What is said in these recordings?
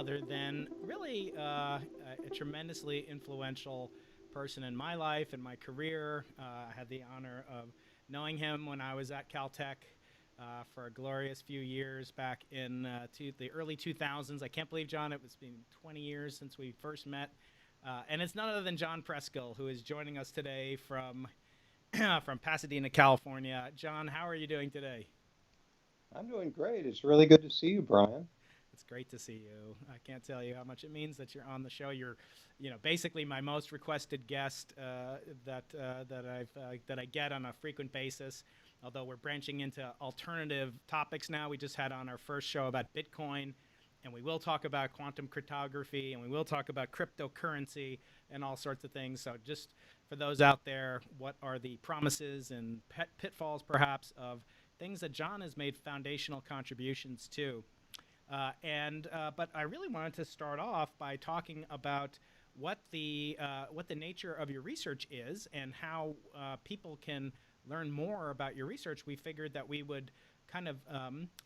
other than really a tremendously influential person in my life and my career. I had the honor of knowing him when I was at Caltech for a glorious few years back in the early 2000s. I can't believe, John, it's been 20 years since we first met. And it's none other than John Preskill, who is joining us today from from Pasadena, California. John, how are you doing today? I'm doing great. It's really good to see you, Brian. It's great to see you. I can't tell you how much it means that you're on the show. You're, basically my most requested guest that I get on a frequent basis. Although we're branching into alternative topics now. We just had on our first show about Bitcoin, and we will talk about quantum cryptography, and we will talk about cryptocurrency and all sorts of things. So just for those out there, what are the promises and pitfalls, perhaps, of things that John has made foundational contributions to? But I really wanted to start off by talking about what the nature of your research is and how people can learn more about your research. We figured that we would kind of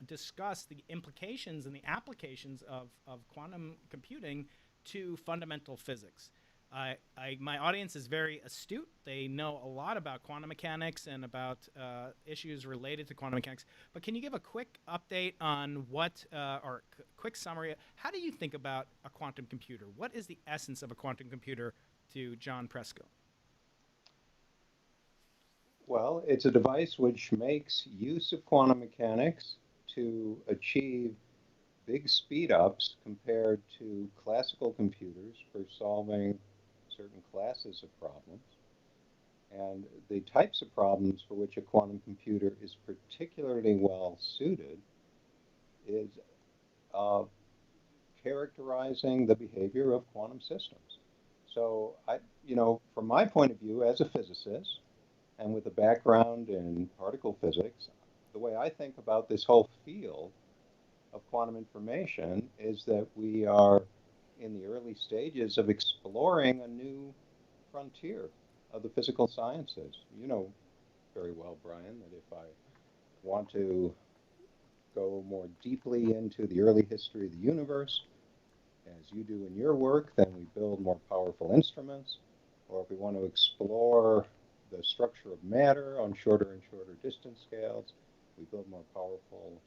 discuss the implications and the applications of quantum computing to fundamental physics. My audience is very astute. They know a lot about quantum mechanics and about issues related to quantum mechanics. But can you give a quick update on quick summary? How do you think about a quantum computer? What is the essence of a quantum computer to John Preskill? Well, it's a device which makes use of quantum mechanics to achieve big speed ups compared to classical computers for solving certain classes of problems. And the types of problems for which a quantum computer is particularly well suited is uh, characterizing the behavior of quantum systems. So, from my point of view as a physicist, and with a background in particle physics, the way I think about this whole field of quantum information is that we are in the early stages of exploring a new frontier of the physical sciences. You know very well, Brian, that if I want to go more deeply into the early history of the universe, as you do in your work, then we build more powerful instruments. Or if we want to explore the structure of matter on shorter and shorter distance scales, we build more powerful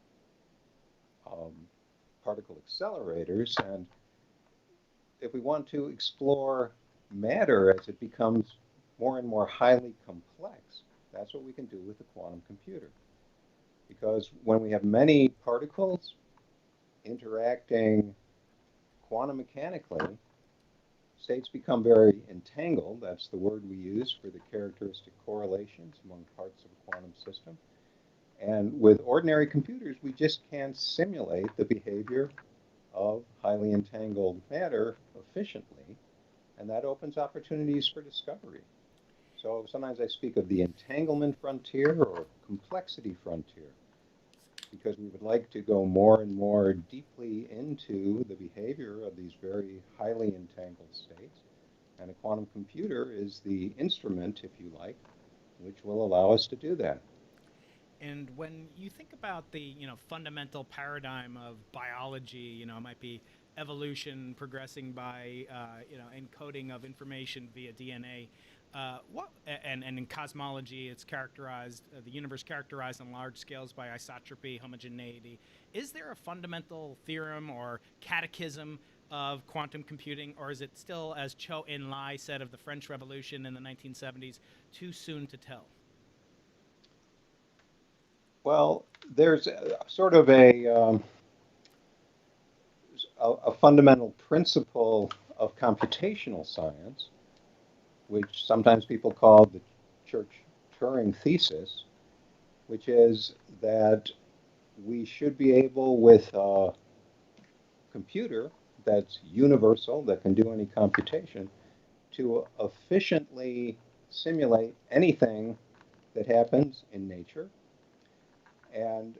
um, particle accelerators. And if we want to explore matter as it becomes more and more highly complex, that's what we can do with the quantum computer. Because when we have many particles interacting quantum mechanically, states become very entangled. That's the word we use for the characteristic correlations among parts of a quantum system. And with ordinary computers, we just can't simulate the behavior of highly entangled matter efficiently, and that opens opportunities for discovery. So sometimes I speak of the entanglement frontier or complexity frontier, because we would like to go more and more deeply into the behavior of these very highly entangled states. And a quantum computer is the instrument, if you like, which will allow us to do that. And when you think about the fundamental paradigm of biology, it might be evolution progressing by encoding of information via DNA. And in cosmology, it's characterized the universe characterized on large scales by isotropy, homogeneity. Is there a fundamental theorem or catechism of quantum computing, or is it still, as Cho En-lai said of the French Revolution in the 1970s, too soon to tell? Well, there's sort of a fundamental principle of computational science, which sometimes people call the Church Turing thesis, which is that we should be able, with a computer that's universal, that can do any computation, to efficiently simulate anything that happens in nature. And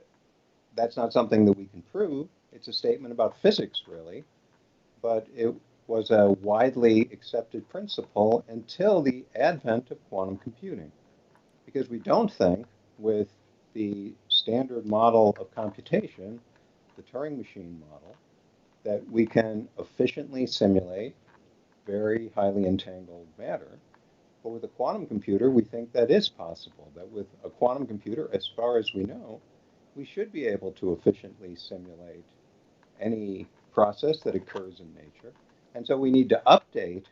that's not something that we can prove. It's a statement about physics, really, but it was a widely accepted principle until the advent of quantum computing. Because we don't think with the standard model of computation, the Turing machine model, that we can efficiently simulate very highly entangled matter. But with a quantum computer, we think that is possible, that with a quantum computer, as far as we know, we should be able to efficiently simulate any process that occurs in nature. And so we need to update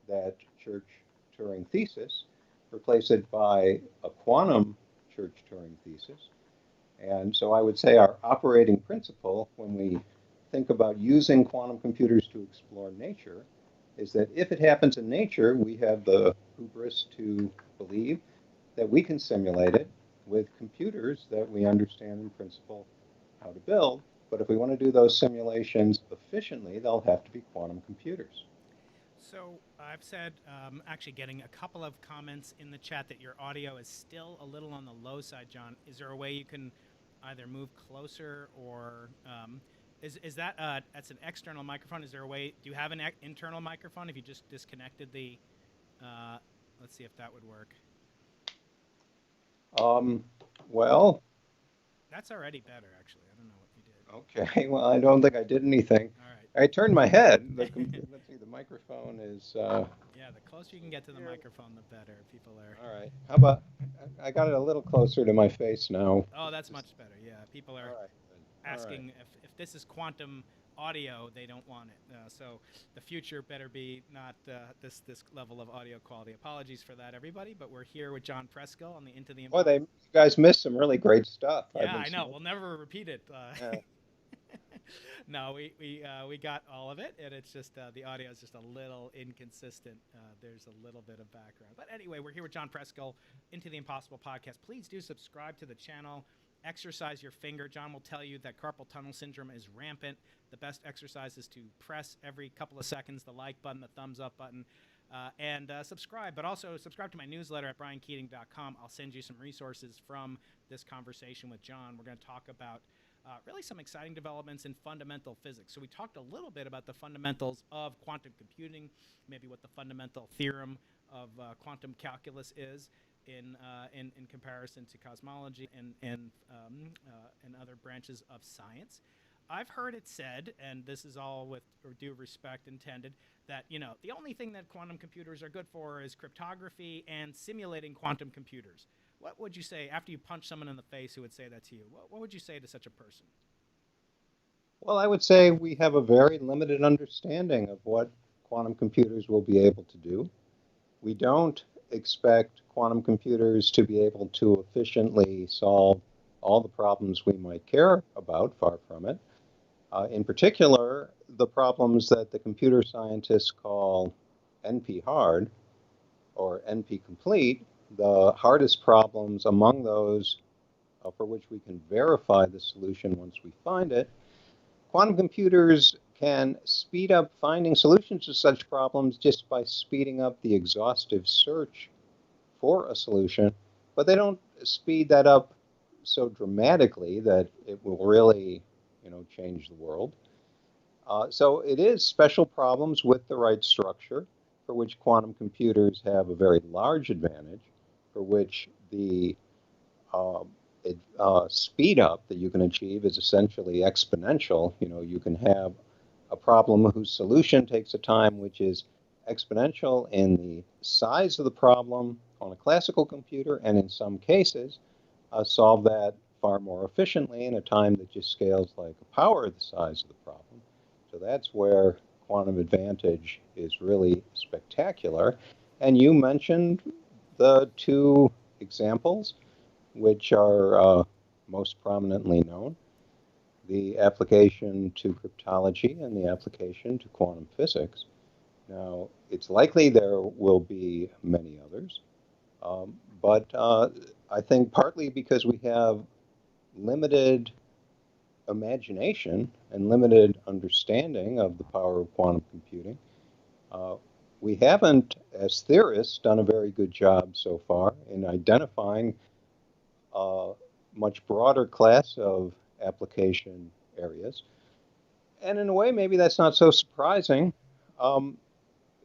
that Church-Turing thesis, replace it by a quantum Church-Turing thesis. And so I would say our operating principle when we think about using quantum computers to explore nature is that if it happens in nature, we have the hubris to believe that we can simulate it with computers that we understand in principle how to build. But if we want to do those simulations efficiently, they'll have to be quantum computers. So I've said, actually getting a couple of comments in the chat that your audio is still a little on the low side, John. Is there a way you can either move closer or is that that's an external microphone? Is there a way? Do you have an internal microphone? If you just disconnected the, let's see if that would work. Well, that's already better, actually. I don't know what you did. Okay, well, I don't think I did anything. All right. I turned my head. Let's see, the microphone is... yeah, the closer you can get to the microphone, the better. People are... All right. How about... I got it a little closer to my face now. Oh, that's much better. Yeah, people are asking if this is quantum audio, they don't want it. So the future better be not this level of audio quality. Apologies for that, everybody, but we're here with John Preskill on the Into the Impossible. Boy, you guys missed some really great stuff. Yeah, I know. We'll never repeat it. Yeah. No, we got all of it, and it's just the audio is just a little inconsistent. There's a little bit of background. But anyway, we're here with John Preskill, Into the Impossible podcast. Please do subscribe to the channel. Exercise your finger. John will tell you that carpal tunnel syndrome is rampant. The best exercise is to press every couple of seconds the like button, the thumbs up button, and subscribe. But also subscribe to my newsletter at briankeating.com. I'll send you some resources from this conversation with John. We're going to talk about really some exciting developments in fundamental physics. So we talked a little bit about the fundamentals of quantum computing, maybe what the fundamental theorem of quantum calculus is in comparison to cosmology and other branches of science. I've heard it said, and this is all with due respect intended, that the only thing that quantum computers are good for is cryptography and simulating quantum computers. What would you say after you punch someone in the face who would say that to you? What would you say to such a person? Well, I would say we have a very limited understanding of what quantum computers will be able to do. We don't expect quantum computers to be able to efficiently solve all the problems we might care about, far from it. In particular, the problems that the computer scientists call NP-hard or NP-complete, the hardest problems among those for which we can verify the solution once we find it. Quantum computers can speed up finding solutions to such problems just by speeding up the exhaustive search for a solution, but they don't speed that up so dramatically that it will really, change the world. So it is special problems with the right structure for which quantum computers have a very large advantage, for which the speed up that you can achieve is essentially exponential. You can have a problem whose solution takes a time which is exponential in the size of the problem on a classical computer, and in some cases solve that far more efficiently in a time that just scales like a power of the size of the problem. So that's where quantum advantage is really spectacular. And you mentioned the two examples which are most prominently known, the application to cryptology and the application to quantum physics. Now, it's likely there will be many others, but I think partly because we have limited imagination and limited understanding of the power of quantum computing, we haven't, as theorists, done a very good job so far in identifying a much broader class of application areas. And in a way, maybe that's not so surprising.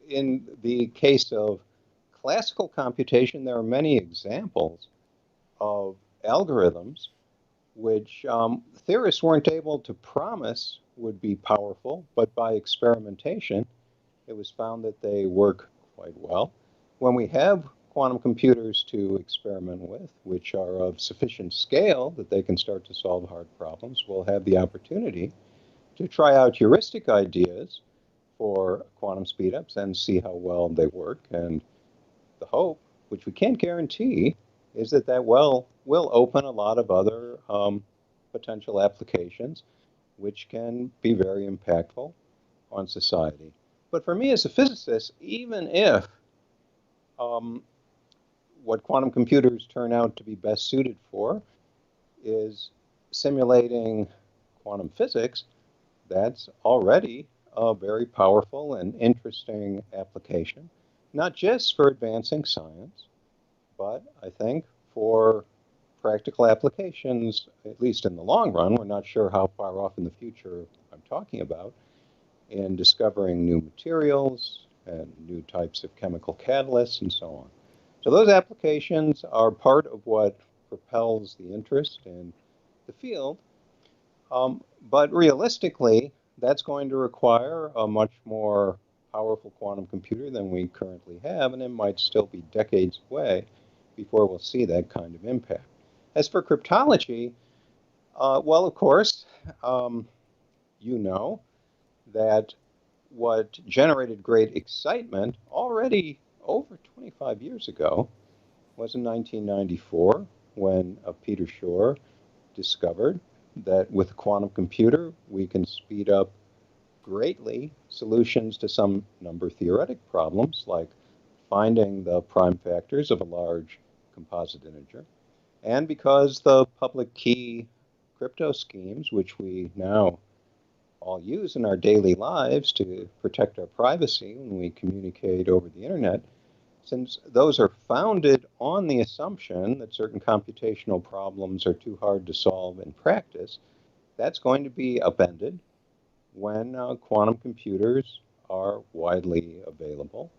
In the case of classical computation, there are many examples of algorithms which theorists weren't able to promise would be powerful, but by experimentation, it was found that they work quite well. When we have quantum computers to experiment with, which are of sufficient scale that they can start to solve hard problems, we'll have the opportunity to try out heuristic ideas for quantum speedups and see how well they work. And the hope, which we can't guarantee, is that will open a lot of other potential applications, which can be very impactful on society. But for me as a physicist, even if what quantum computers turn out to be best suited for is simulating quantum physics, that's already a very powerful and interesting application, not just for advancing science, but I think for practical applications, at least in the long run. We're not sure how far off in the future I'm talking about, in discovering new materials and new types of chemical catalysts and so on. So those applications are part of what propels the interest in the field. But realistically, that's going to require a much more powerful quantum computer than we currently have, and it might still be decades away before we'll see that kind of impact. As for cryptology, well, of course, you know that what generated great excitement already over 25 years ago was in 1994 when Peter Shor discovered that with a quantum computer we can speed up greatly solutions to some number theoretic problems like finding the prime factors of a large composite integer. And because the public key crypto schemes, which we now all use in our daily lives to protect our privacy when we communicate over the internet, since those are founded on the assumption that certain computational problems are too hard to solve in practice, that's going to be upended when quantum computers are widely available.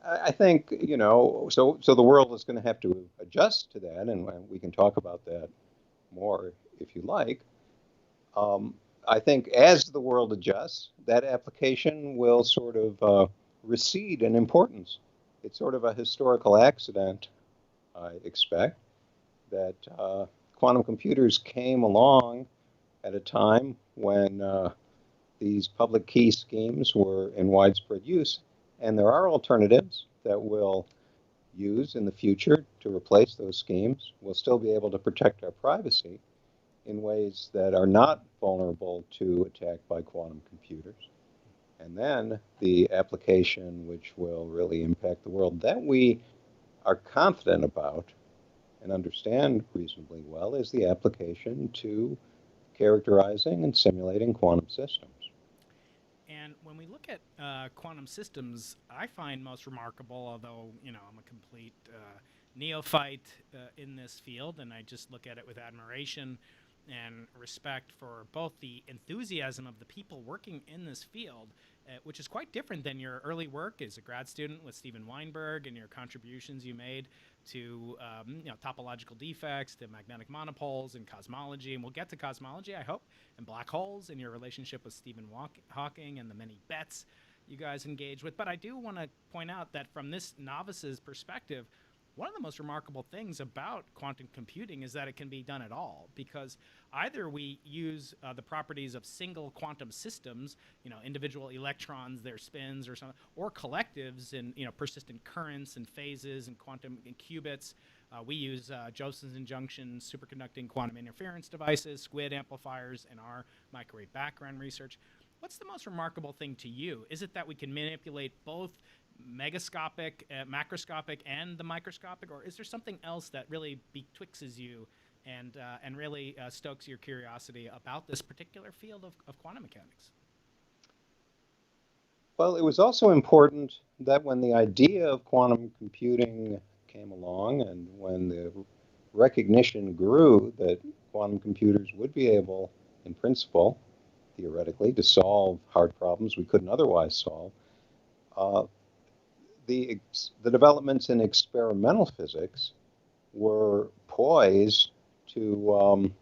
I think, so the world is going to have to adjust to that, and we can talk about that more if you like. I think as the world adjusts, that application will sort of recede in importance. It's sort of a historical accident, I expect, that quantum computers came along at a time when these public key schemes were in widespread use, and there are alternatives that we'll use in the future to replace those schemes. We'll still be able to protect our privacy in ways that are not vulnerable to attack by quantum computers. And then the application which will really impact the world that we are confident about and understand reasonably well is the application to characterizing and simulating quantum systems. And when we look at quantum systems, I find most remarkable, although I'm a complete neophyte in this field, and I just look at it with admiration and respect for both the enthusiasm of the people working in this field, which is quite different than your early work as a grad student with Steven Weinberg and your contributions you made to topological defects, to magnetic monopoles and cosmology. And we'll get to cosmology, I hope, and black holes and your relationship with Stephen Hawking and the many bets you guys engage with. But I do want to point out that from this novice's perspective, one of the most remarkable things about quantum computing is that it can be done at all, because either we use the properties of single quantum systems, individual electrons, their spins or something, or collectives in persistent currents and phases and quantum and qubits. We use Josephson's junction superconducting quantum interference devices, squid amplifiers in our microwave background research. What's the most remarkable thing to you? Is it that we can manipulate both megascopic, macroscopic, and the microscopic, or is there something else that really betwixes you and really stokes your curiosity about this particular field of quantum mechanics? Well, it was also important that when the idea of quantum computing came along and when the recognition grew that quantum computers would be able, in principle, theoretically, to solve hard problems we couldn't otherwise solve, the developments in experimental physics were poised to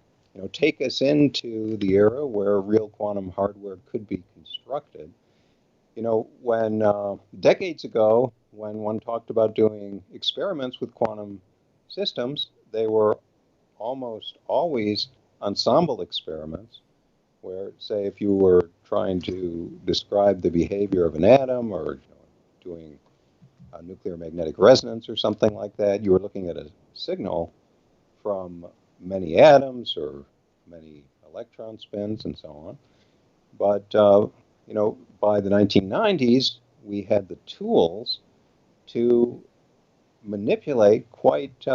take us into the era where real quantum hardware could be constructed. When decades ago, when one talked about doing experiments with quantum systems, they were almost always ensemble experiments where, say, if you were trying to describe the behavior of an atom or doing a nuclear magnetic resonance or something like that, you were looking at a signal from many atoms or many electron spins and so on. But, by the 1990s, we had the tools to manipulate quite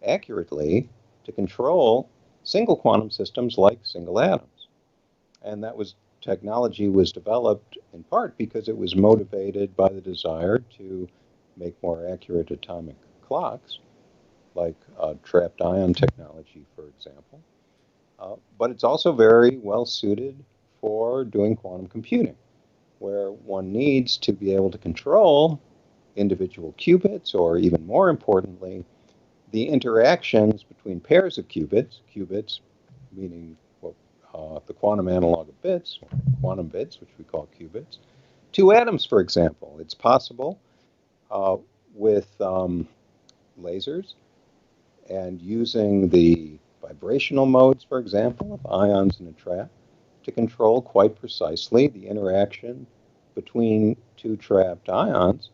accurately to control single quantum systems like single atoms. And technology was developed in part because it was motivated by the desire to make more accurate atomic clocks, like trapped ion technology, for example. But it's also very well suited for doing quantum computing, where one needs to be able to control individual qubits, or even more importantly, the interactions between pairs of qubits meaning the quantum analog of bits, or quantum bits, which we call qubits, two atoms, for example. It's possible with lasers and using the vibrational modes, for example, of ions in a trap, to control quite precisely the interaction between two trapped ions,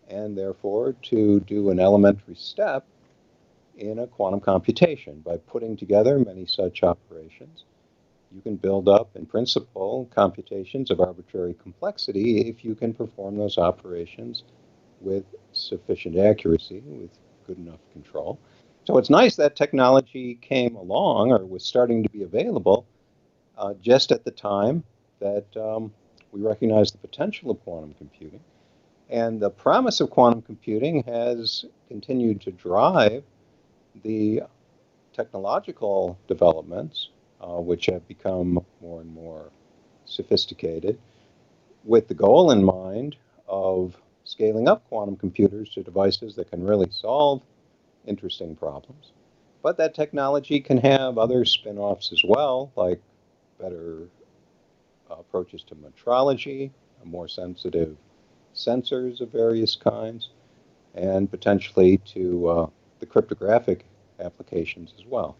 and therefore to do an elementary step in a quantum computation. By putting together many such operations, you can build up, in principle, computations of arbitrary complexity if you can perform those operations with sufficient accuracy, with good enough control. So it's nice that technology came along, or was starting to be available, just at the time that we recognized the potential of quantum computing. And the promise of quantum computing has continued to drive the technological developments, which have become more and more sophisticated, with the goal in mind of scaling up quantum computers to devices that can really solve interesting problems. But that technology can have other spin-offs as well, like better approaches to metrology, more sensitive sensors of various kinds, and potentially to the cryptographic applications as well.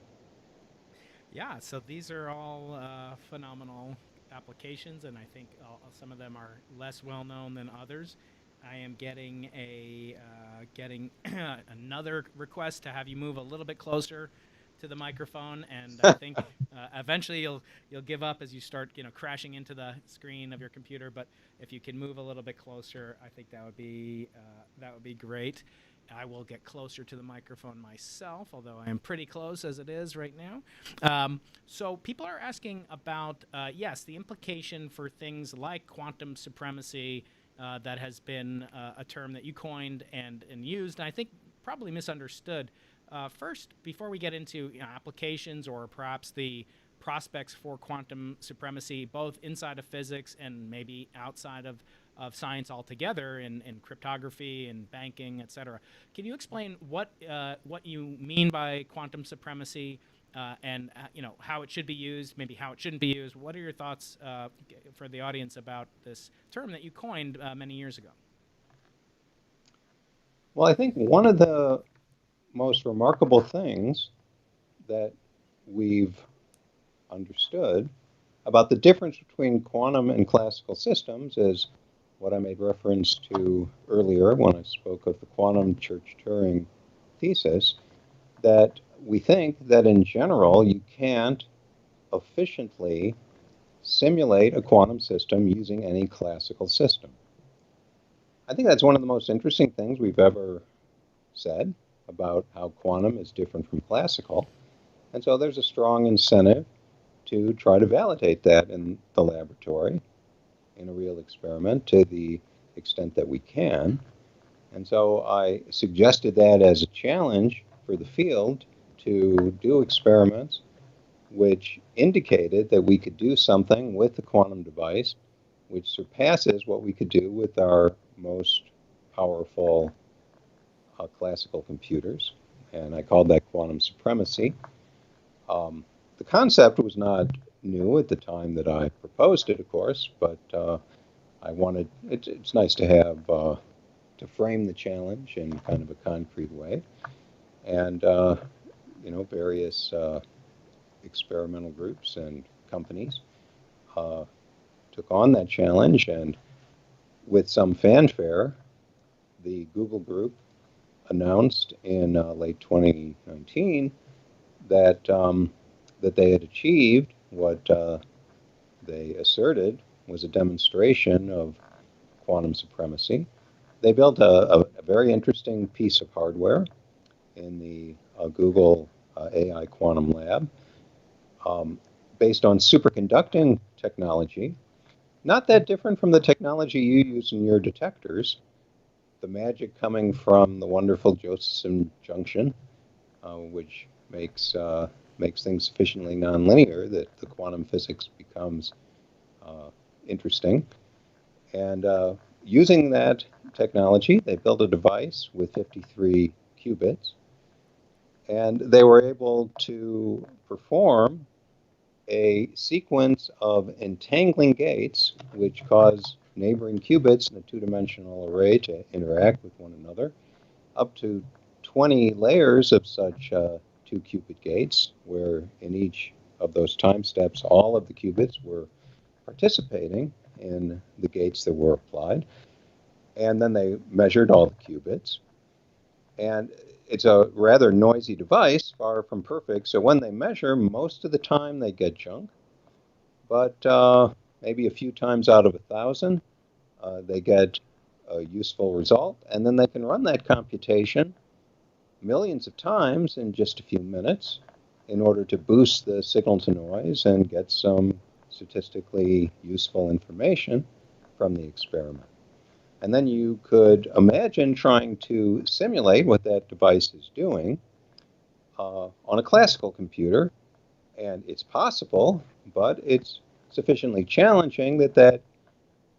Yeah, so these are all phenomenal applications, and I think some of them are less well known than others. I am getting getting another request to have you move a little bit closer to the microphone, and I think eventually you'll give up as you start crashing into the screen of your computer. But if you can move a little bit closer, I think that would be great. I will get closer to the microphone myself, although I am pretty close as it is right now. So people are asking about, yes, the implication for things like quantum supremacy. That has been a term that you coined and used, and I think probably misunderstood. First, before we get into applications or perhaps the prospects for quantum supremacy, both inside of physics and maybe outside of science altogether, in cryptography and banking, et cetera, can you explain what you mean by quantum supremacy? And how it should be used, maybe how it shouldn't be used. What are your thoughts for the audience about this term that you coined many years ago? Well, I think one of the most remarkable things that we've understood about the difference between quantum and classical systems is what I made reference to earlier when I spoke of the quantum Church-Turing thesis, that we think that in general you can't efficiently simulate a quantum system using any classical system. I think that's one of the most interesting things we've ever said about how quantum is different from classical. And so there's a strong incentive to try to validate that in the laboratory, in a real experiment, to the extent that we can. And so I suggested that as a challenge for the field to do experiments which indicated that we could do something with the quantum device which surpasses what we could do with our most powerful classical computers. And I called that quantum supremacy. the concept was not new at the time that I proposed it, of course, but I wanted, it's nice to have, to frame the challenge in kind of a concrete way. And, various experimental groups and companies took on that challenge, and with some fanfare, the Google group announced in late 2019 that that they had achieved what they asserted was a demonstration of quantum supremacy. They built a very interesting piece of hardware in the Google AI Quantum Lab based on superconducting technology, not that different from the technology you use in your detectors. The magic coming from the wonderful Josephson junction, which makes things sufficiently nonlinear that the quantum physics becomes interesting. And using that technology, they built a device with 53 qubits, and they were able to perform a sequence of entangling gates which cause neighboring qubits in a two-dimensional array to interact with one another, up to 20 layers of such 2-qubit gates, where in each of those time steps, all of the qubits were participating in the gates that were applied. And then they measured all the qubits. And it's a rather noisy device, far from perfect. So when they measure, most of the time they get junk. But maybe a few times out of 1,000, they get a useful result. And then they can run that computation millions of times in just a few minutes in order to boost the signal to noise and get some statistically useful information from the experiment. And then you could imagine trying to simulate what that device is doing on a classical computer. And it's possible, but it's sufficiently challenging that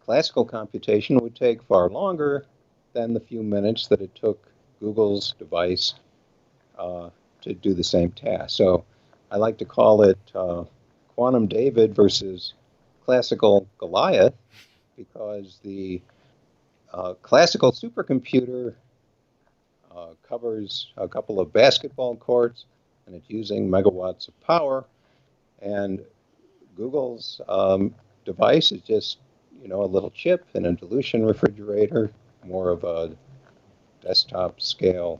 classical computation would take far longer than the few minutes that it took Google's device to do the same task. So I like to call it quantum David versus classical Goliath, because the classical supercomputer covers a couple of basketball courts, and it's using megawatts of power. And Google's device is just, a little chip in a dilution refrigerator, more of a desktop scale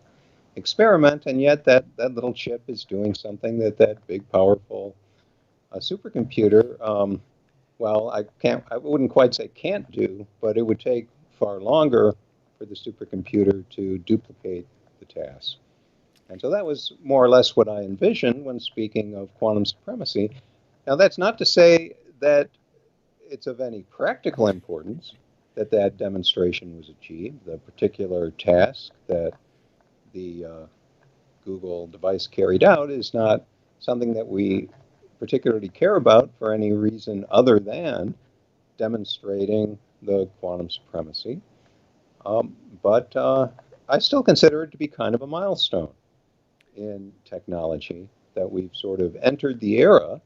experiment. And yet that little chip is doing something that big, powerful supercomputer, well, I wouldn't quite say can't do, but it would take far longer for the supercomputer to duplicate the task. And so that was more or less what I envisioned when speaking of quantum supremacy. Now, that's not to say that it's of any practical importance that that demonstration was achieved. The particular task that the Google device carried out is not something that we particularly care about for any reason other than demonstrating the quantum supremacy. But I still consider it to be kind of a milestone in technology, that we've sort of entered the era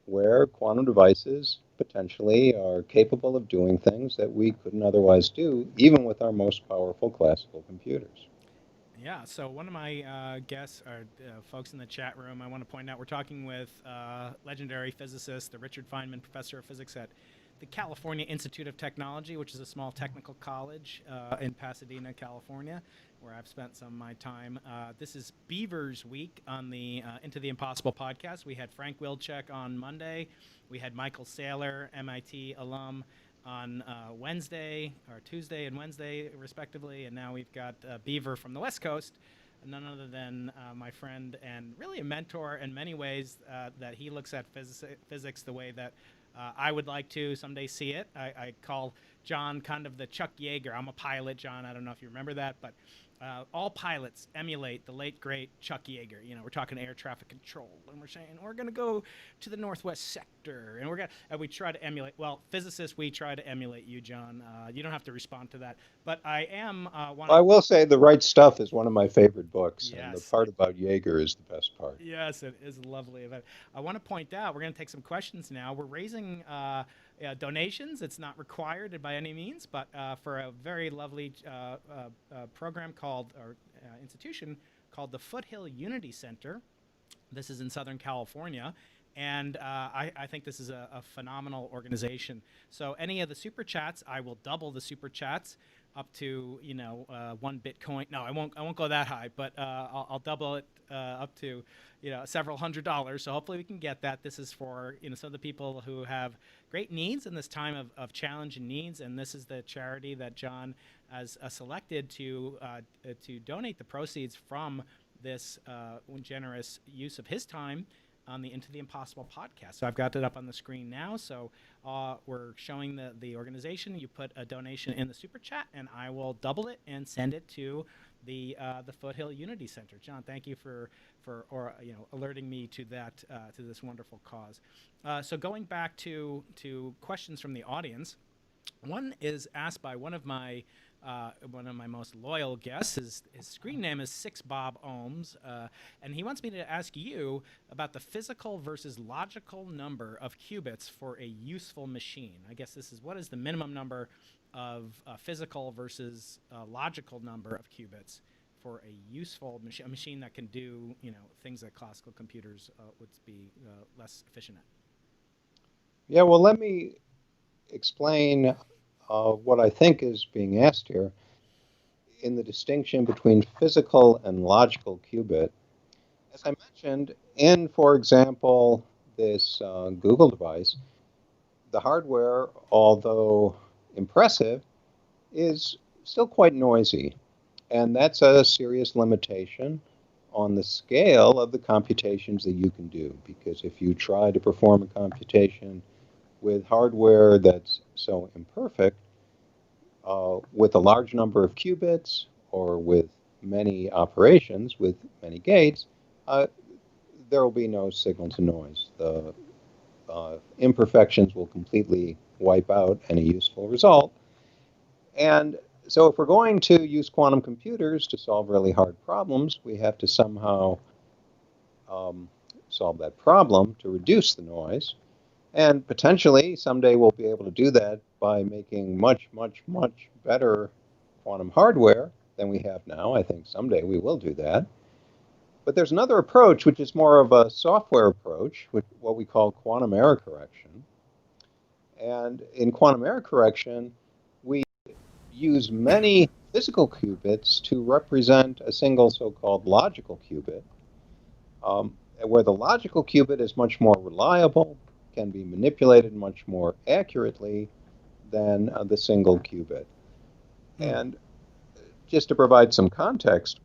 where quantum devices potentially are capable of doing things that we couldn't otherwise do, even with our most powerful classical computers. Yeah, so one of my guests, or folks in the chat room, I want to point out, we're talking with legendary physicist, the Richard Feynman Professor of Physics at the California Institute of Technology, which is a small technical college in Pasadena, California, where I've spent some of my time. This is Beaver's Week on the Into the Impossible podcast. We had Frank Wilczek on Monday. We had Michael Saylor, MIT alum, on Wednesday, or Tuesday and Wednesday, respectively. And now we've got Beaver from the West Coast, none other than my friend and really a mentor in many ways, that he looks at physics the way that I would like to someday see it. I call John, kind of the Chuck Yeager. I'm a pilot, John. I don't know if you remember that, but all pilots emulate the late, great Chuck Yeager. You know, we're talking air traffic control, and we're saying we're going to go to the northwest sector, and we try to emulate. Well, physicists, we try to emulate you, John. You don't have to respond to that, but I am I will say The Right Stuff is one of my favorite books, yes, and the part about Yeager is the best part. Yes, it is lovely. But I want to point out, we're going to take some questions now. We're raising donations. It's not required by any means, but for a very lovely program called, or institution called the Foothill Unity Center. This is in Southern California. And I think this is a phenomenal organization. So any of the super chats, I will double the super chats up to 1 Bitcoin. No, I won't go that high, but I'll double it up to several $100s. So hopefully we can get that. This is for some of the people who have great needs in this time of challenge and needs, and this is the charity that John has selected to donate the proceeds from this generous use of his time on the Into the Impossible podcast. So I've got it up on the screen now. So we're showing the organization. You put a donation in the super chat, and I will double it and send it to the Foothill Unity Center. John, thank you for alerting me to that to this wonderful cause. So going back to questions from the audience, one is asked by one of my most loyal guests. His screen name is 6bob-ohms, and he wants me to ask you about the physical versus logical number of qubits for a useful machine. I guess this is, what is the minimum number of physical versus logical number of qubits for a useful machine, a machine that can do things that classical computers would be less efficient at? Yeah, well, let me explain what I think is being asked here in the distinction between physical and logical qubit. As I mentioned, in, for example, this Google device, the hardware, although impressive, is still quite noisy. And that's a serious limitation on the scale of the computations that you can do. Because if you try to perform a computation with hardware that's so imperfect, with a large number of qubits or with many operations with many gates, there will be no signal to noise. The imperfections will completely wipe out any useful result. And so if we're going to use quantum computers to solve really hard problems, we have to somehow solve that problem to reduce the noise. And potentially, someday we'll be able to do that by making much, much, much better quantum hardware than we have now. I think someday we will do that. But there's another approach, which is more of a software approach, what we call quantum error correction. And in quantum error correction, we use many physical qubits to represent a single so-called logical qubit, where the logical qubit is much more reliable, can be manipulated much more accurately than the single qubit. And just to provide some context,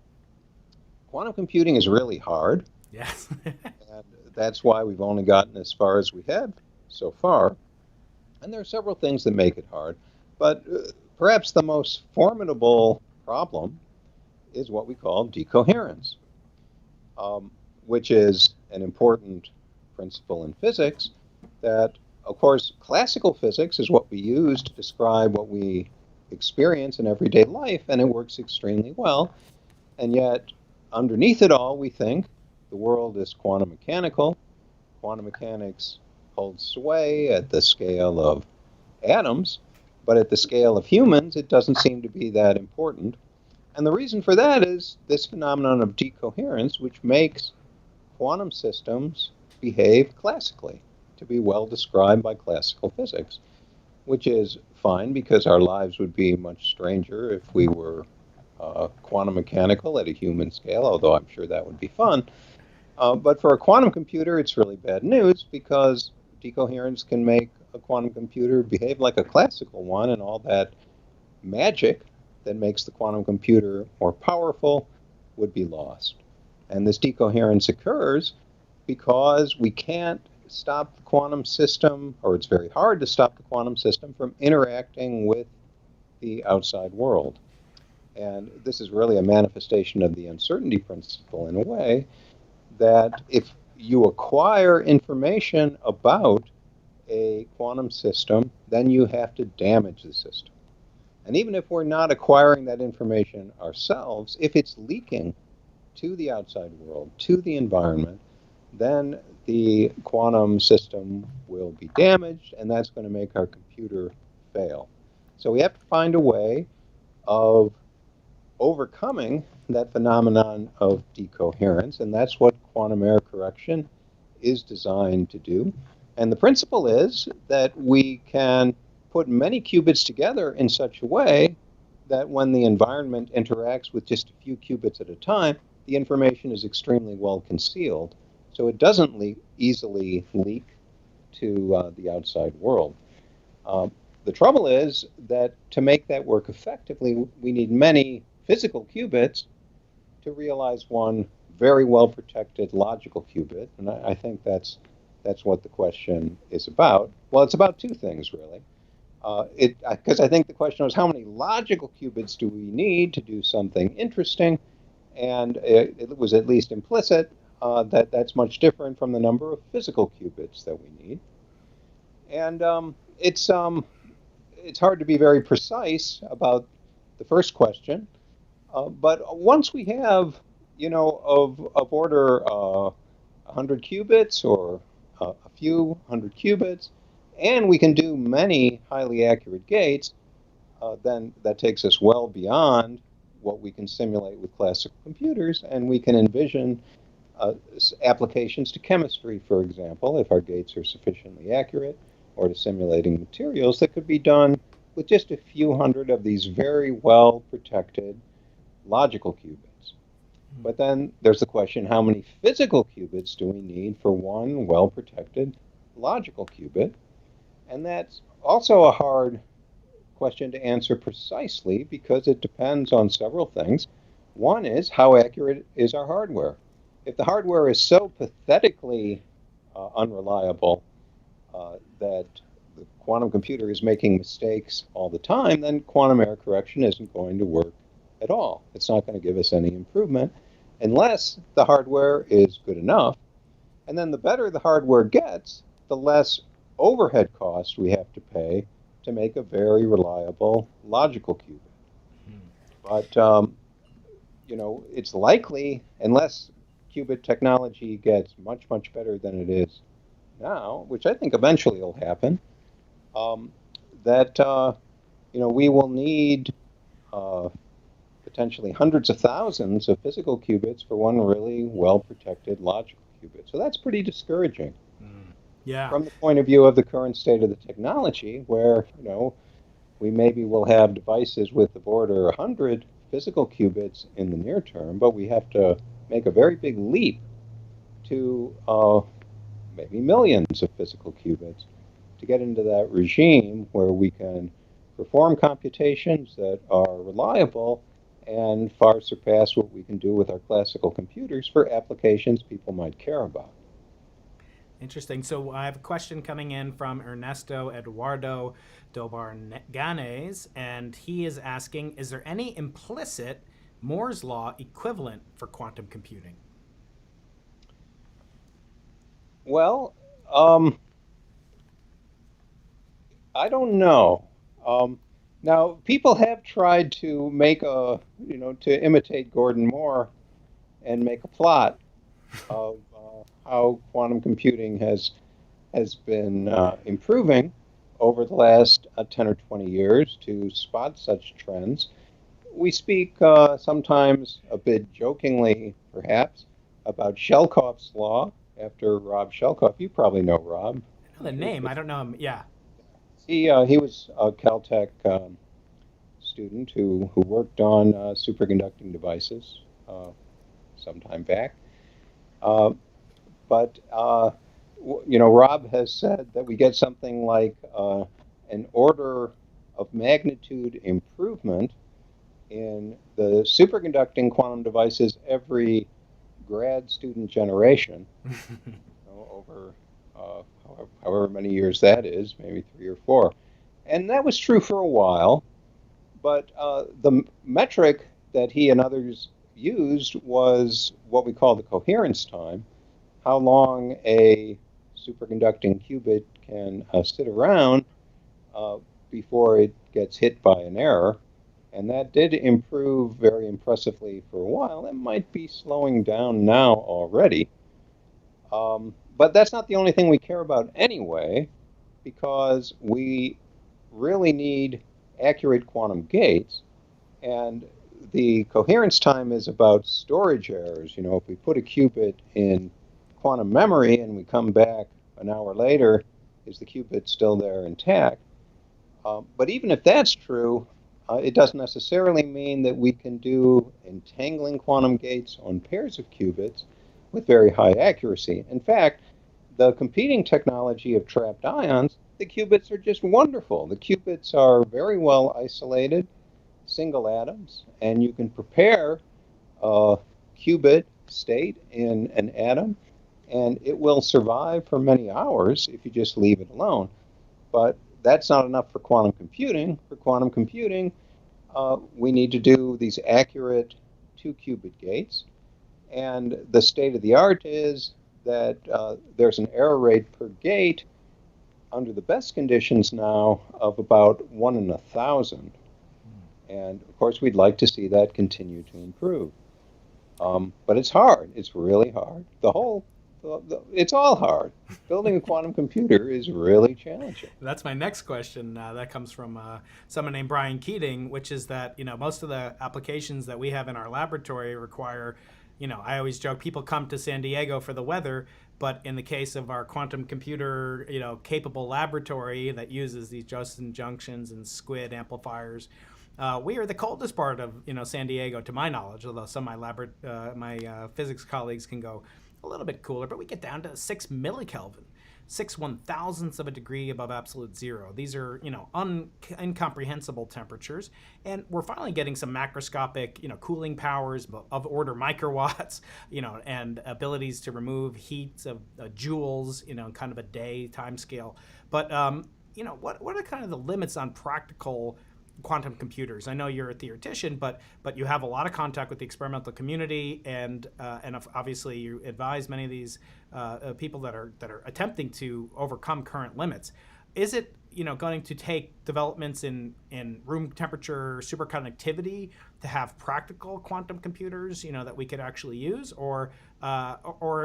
quantum computing is really hard. Yes. And that's why we've only gotten as far as we have so far. And there are several things that make it hard. But perhaps the most formidable problem is what we call decoherence, which is an important principle in physics that, of course, classical physics is what we use to describe what we experience in everyday life, and it works extremely well. And yet, underneath it all, we think the world is quantum mechanical. Quantum mechanics holds sway at the scale of atoms, but at the scale of humans, it doesn't seem to be that important. And the reason for that is this phenomenon of decoherence, which makes quantum systems behave classically, to be well described by classical physics, which is fine because our lives would be much stranger if we were quantum mechanical at a human scale, although I'm sure that would be fun. But for a quantum computer, it's really bad news because decoherence can make a quantum computer behave like a classical one, and all that magic that makes the quantum computer more powerful would be lost. And this decoherence occurs because we can't stop the quantum system, or it's very hard to stop the quantum system from interacting with the outside world. And this is really a manifestation of the uncertainty principle in a way, that if you acquire information about a quantum system, then you have to damage the system. And even if we're not acquiring that information ourselves, if it's leaking to the outside world, to the environment, then the quantum system will be damaged, and that's going to make our computer fail. So we have to find a way of overcoming that phenomenon of decoherence, and that's what quantum error correction is designed to do. And the principle is that we can put many qubits together in such a way that when the environment interacts with just a few qubits at a time, the information is extremely well concealed, so it doesn't easily leak to the outside world. The trouble is that to make that work effectively, we need many physical qubits to realize one very well protected logical qubit, and I think that's what the question is about. Well, it's about two things, really. Because I think the question was, how many logical qubits do we need to do something interesting? And it was at least implicit that that's much different from the number of physical qubits that we need. And it's hard to be very precise about the first question. But once we have, of order 100 qubits or a few hundred qubits, and we can do many highly accurate gates, then that takes us well beyond what we can simulate with classical computers, and we can envision applications to chemistry, for example, if our gates are sufficiently accurate, or to simulating materials that could be done with just a few hundred of these very well protected logical qubits. But then there's the question, how many physical qubits do we need for one well-protected logical qubit? And that's also a hard question to answer precisely because it depends on several things. One is, how accurate is our hardware? If the hardware is so pathetically unreliable that the quantum computer is making mistakes all the time, then quantum error correction isn't going to work at all. It's not going to give us any improvement unless the hardware is good enough. And then the better the hardware gets, the less overhead cost we have to pay to make a very reliable logical qubit. But, it's likely, unless qubit technology gets much, much better than it is now, which I think eventually will happen, that, we will need potentially hundreds of thousands of physical qubits for one really well-protected logical qubit. So that's pretty discouraging. Yeah. From the point of view of the current state of the technology, where, we maybe will have devices with of order 100 physical qubits in the near term, but we have to make a very big leap to maybe millions of physical qubits to get into that regime where we can perform computations that are reliable and far surpass what we can do with our classical computers for applications people might care about. Interesting. So I have a question coming in from Ernesto Eduardo Dobarganes, and he is asking, is there any implicit Moore's law equivalent for quantum computing? Well, I don't know. Now, people have tried to make to imitate Gordon Moore and make a plot of how quantum computing has been improving over the last 10 or 20 years to spot such trends. We speak sometimes a bit jokingly, perhaps, about Shelkoff's law after Rob Shelkoff. You probably know Rob. I know the name. I don't know him. Yeah. He was a Caltech student who worked on superconducting devices some time back. But Rob has said that we get something like an order of magnitude improvement in the superconducting quantum devices every grad student generation over however many years that is, maybe 3 or 4. And that was true for a while, but the metric that he and others used was what we call the coherence time, how long a superconducting qubit can sit around uh, before it gets hit by an error. And that did improve very impressively for a while. It might be slowing down now already. But that's not the only thing we care about anyway, because we really need accurate quantum gates. And the coherence time is about storage errors. You know, if we put a qubit in quantum memory and we come back an hour later, is the qubit still there intact? But even if that's true, it doesn't necessarily mean that we can do entangling quantum gates on pairs of qubits with very high accuracy. In fact, the competing technology of trapped ions, the qubits are just wonderful. The qubits are very well isolated, single atoms, and you can prepare a qubit state in an atom, and it will survive for many hours if you just leave it alone. But that's not enough for quantum computing. For quantum computing, we need to do these accurate 2-qubit gates. And the state of the art is that there's an error rate per gate under the best conditions now of about 1 in 1,000. And of course, we'd like to see that continue to improve. But it's hard. It's really hard. It's all hard. Building a quantum computer is really challenging. That's my next question. That comes from someone named Brian Keating, which is that, most of the applications that we have in our laboratory require, I always joke, people come to San Diego for the weather, but in the case of our quantum computer, capable laboratory that uses these Josephson junctions and squid amplifiers, we are the coldest part of, San Diego, to my knowledge, although some of my physics colleagues can go a little bit cooler, but we get down to 6 millikelvin, 6/1000ths of a degree above absolute zero. These are, incomprehensible temperatures, and we're finally getting some macroscopic, cooling powers of order microwatts, and abilities to remove heats of joules, in kind of a day time scale. But, what are kind of the limits on practical quantum computers? I know you're a theoretician, but you have a lot of contact with the experimental community, and obviously you advise many of these people that are attempting to overcome current limits. Is it going to take developments in room temperature superconductivity to have practical quantum computers that we could actually use, or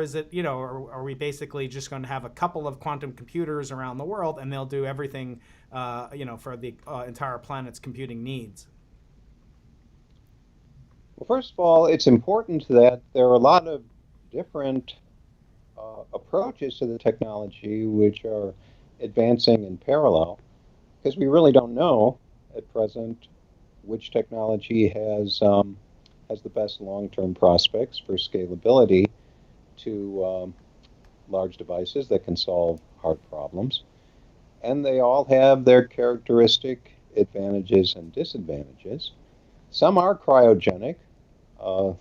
is it are we basically just going to have a couple of quantum computers around the world and they'll do everything for the entire planet's computing needs? Well, first of all, it's important that there are a lot of different approaches to the technology which are advancing in parallel, because we really don't know at present which technology has the best long-term prospects for scalability to large devices that can solve hard problems. And they all have their characteristic advantages and disadvantages. Some are cryogenic,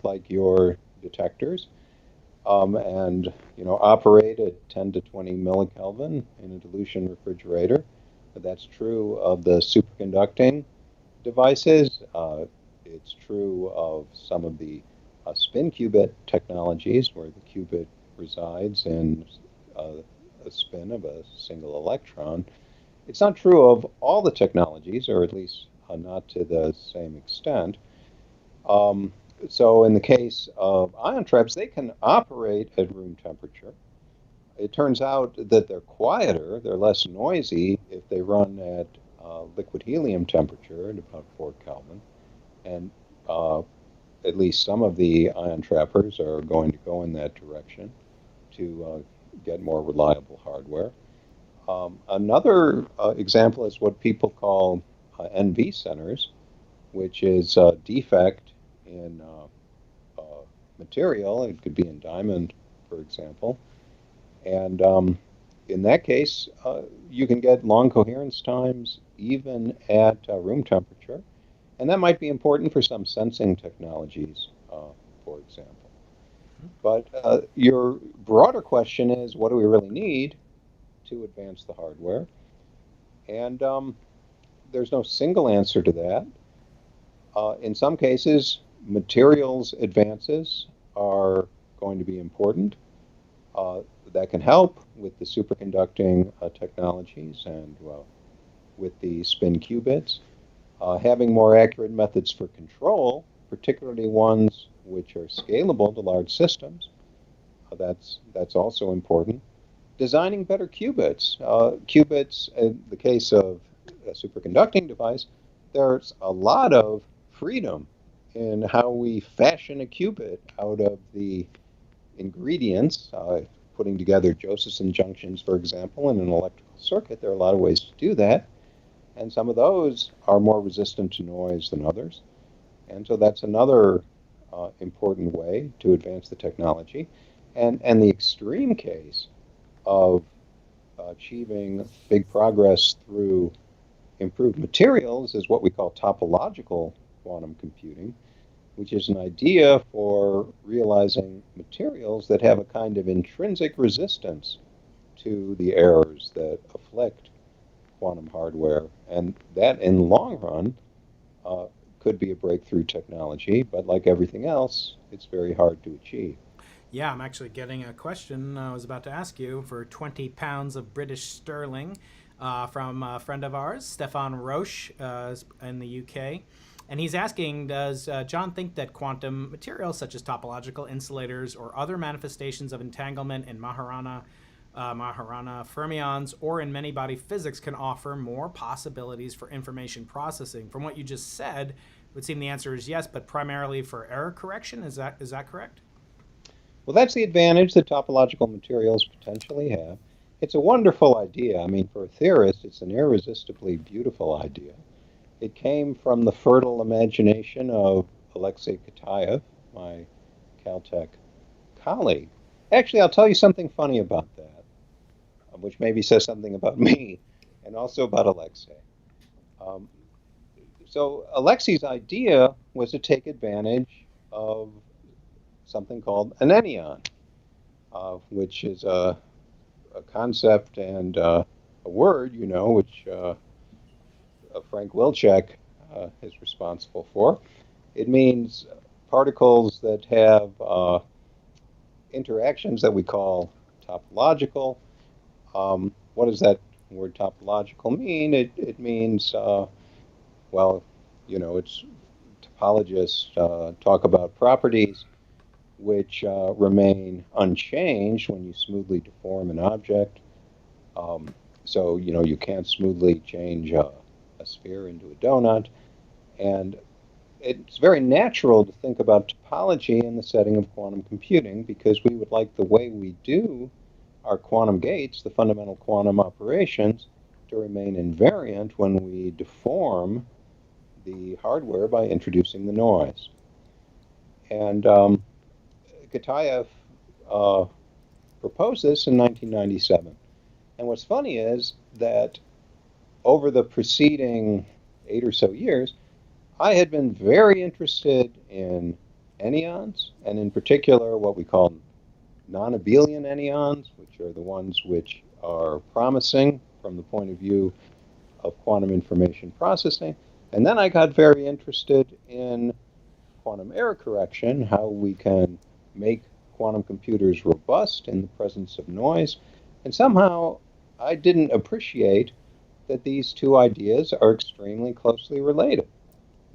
like your detectors, and operate at 10 to 20 millikelvin in a dilution refrigerator. But that's true of the superconducting devices. It's true of some of the spin qubit technologies, where the qubit resides in a spin of a single electron. It's not true of all the technologies, or at least not to the same extent. So in the case of ion traps, they can operate at room temperature. It turns out that they're quieter, they're less noisy if they run at liquid helium temperature at about 4 Kelvin. And at least some of the ion trappers are going to go in that direction to get more reliable hardware. Another example is what people call NV centers, which is a defect in material. It could be in diamond, for example. And in that case, you can get long coherence times even at room temperature. And that might be important for some sensing technologies, for example. But your broader question is, what do we really need? to advance the hardware. And there's no single answer to that. In some cases, materials advances are going to be important. That can help with the superconducting technologies and with the spin qubits. Having more accurate methods for control, particularly ones which are scalable to large systems, that's also important. Designing better qubits. Qubits, in the case of a superconducting device, there's a lot of freedom in how we fashion a qubit out of the ingredients, putting together Josephson junctions, for example, in an electrical circuit. There are a lot of ways to do that, and some of those are more resistant to noise than others. And so that's another important way to advance the technology. And the extreme case of achieving big progress through improved materials is what we call topological quantum computing, which is an idea for realizing materials that have a kind of intrinsic resistance to the errors that afflict quantum hardware. And that, in the long run, could be a breakthrough technology, but like everything else, it's very hard to achieve. Yeah, I'm actually getting a question I was about to ask you for 20 pounds of British sterling from a friend of ours, Stefan Roche, in the UK. And he's asking, does John think that quantum materials such as topological insulators or other manifestations of entanglement in Majorana fermions or in many-body physics can offer more possibilities for information processing? From what you just said, it would seem the answer is yes, but primarily for error correction. Is that correct? Well, that's the advantage that topological materials potentially have. It's a wonderful idea. I mean, for a theorist, it's an irresistibly beautiful idea. It came from the fertile imagination of Alexei Kitaev, my Caltech colleague. Actually, I'll tell you something funny about that, which maybe says something about me and also about Alexei. So Alexei's idea was to take advantage of something called an enneon, which is a concept and a word, which Frank Wilczek is responsible for. It means particles that have interactions that we call topological. What does that word topological mean? It means, it's topologists talk about properties which remain unchanged when you smoothly deform an object. So, you can't smoothly change a sphere into a donut. And it's very natural to think about topology in the setting of quantum computing because we would like the way we do our quantum gates, the fundamental quantum operations, to remain invariant when we deform the hardware by introducing the noise. And Kitaev proposed this in 1997. And what's funny is that over the preceding 8 or so years, I had been very interested in enneons, and in particular what we call non-abelian enneons, which are the ones which are promising from the point of view of quantum information processing. And then I got very interested in quantum error correction, how we can make quantum computers robust in the presence of noise. And somehow I didn't appreciate that these two ideas are extremely closely related.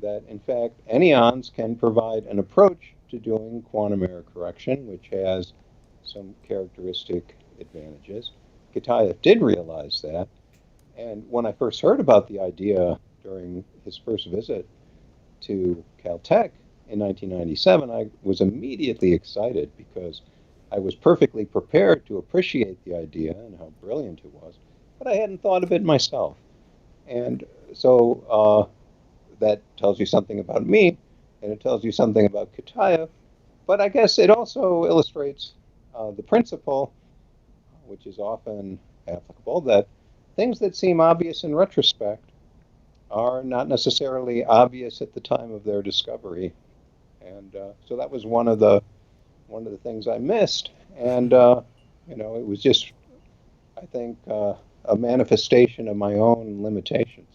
That, in fact, enneons can provide an approach to doing quantum error correction, which has some characteristic advantages. Kitaev did realize that. And when I first heard about the idea during his first visit to Caltech in 1997, I was immediately excited because I was perfectly prepared to appreciate the idea and how brilliant it was, but I hadn't thought of it myself. And so that tells you something about me, and it tells you something about Kitaev, but I guess it also illustrates the principle, which is often applicable, that things that seem obvious in retrospect are not necessarily obvious at the time of their discovery. And so that was one of the things I missed. And it was just, I think, a manifestation of my own limitations.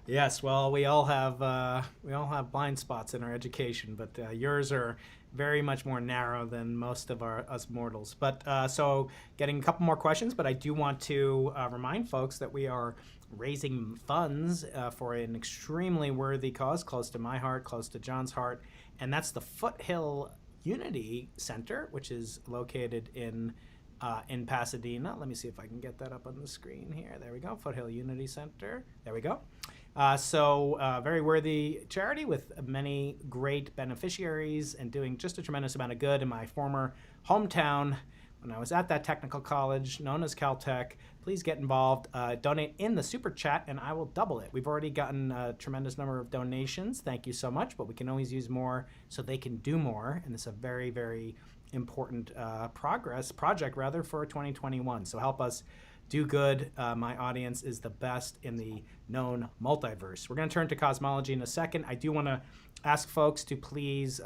Yes, well, we all have blind spots in our education, but yours are very much more narrow than most of us mortals. But so, getting a couple more questions, but I do want to remind folks that we are raising funds for an extremely worthy cause, close to my heart, close to John's heart, and that's the Foothill Unity Center, which is located in Pasadena. Let me see if I can get that up on the screen here. There we go, Foothill Unity Center. There we go. Very worthy charity with many great beneficiaries and doing just a tremendous amount of good in my former hometown when I was at that technical college known as Caltech. Please get involved. Donate in the super chat and I will double it. We've already gotten a tremendous number of donations. Thank you so much, but we can always use more so they can do more. And it's a very, very important project for 2021. So help us do good. My audience is the best in the known multiverse. We're going to turn to cosmology in a second. I do want to ask folks to please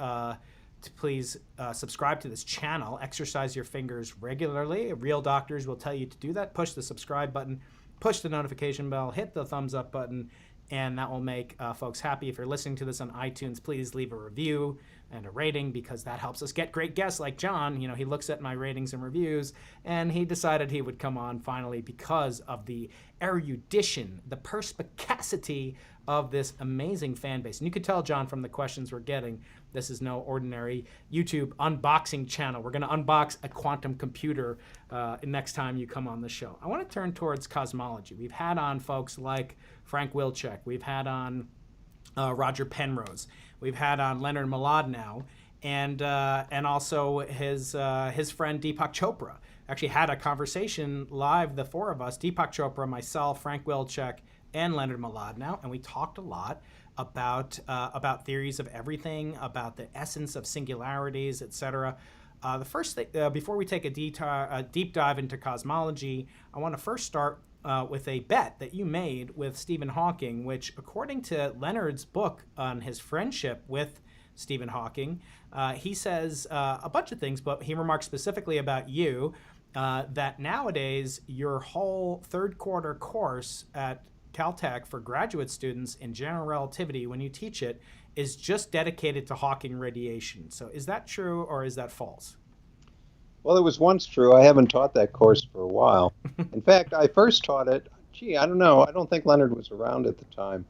subscribe to this channel. Exercise your fingers regularly. Real doctors will tell you to do that. Push the subscribe button, push the notification bell, hit the thumbs up button, and that will make folks happy. If you're listening to this on iTunes, please leave a review and a rating because that helps us get great guests like John. You know, he looks at my ratings and reviews and he decided he would come on finally because of the erudition, the perspicacity of this amazing fan base. And you could tell, John, from the questions we're getting, this is no ordinary YouTube unboxing channel. We're going to unbox a quantum computer next time you come on the show. I want to turn towards cosmology. We've had on folks like Frank Wilczek. We've had on Roger Penrose. We've had on Leonard Mlodinow, and also his friend Deepak Chopra. Actually had a conversation live, the four of us, Deepak Chopra, myself, Frank Wilczek, and Leonard Mlodinow, and we talked a lot about theories of everything, about the essence of singularities, etc. The first thing, before we take a deep dive into cosmology, I want to first start with a bet that you made with Stephen Hawking, which, according to Leonard's book on his friendship with Stephen Hawking, he says a bunch of things, but he remarks specifically about you that nowadays your whole third quarter course at Caltech for graduate students in general relativity, when you teach it, is just dedicated to Hawking radiation. So is that true or is that false? Well, it was once true. I haven't taught that course for a while. In fact, I first taught it, I don't know. I don't think Leonard was around at the time.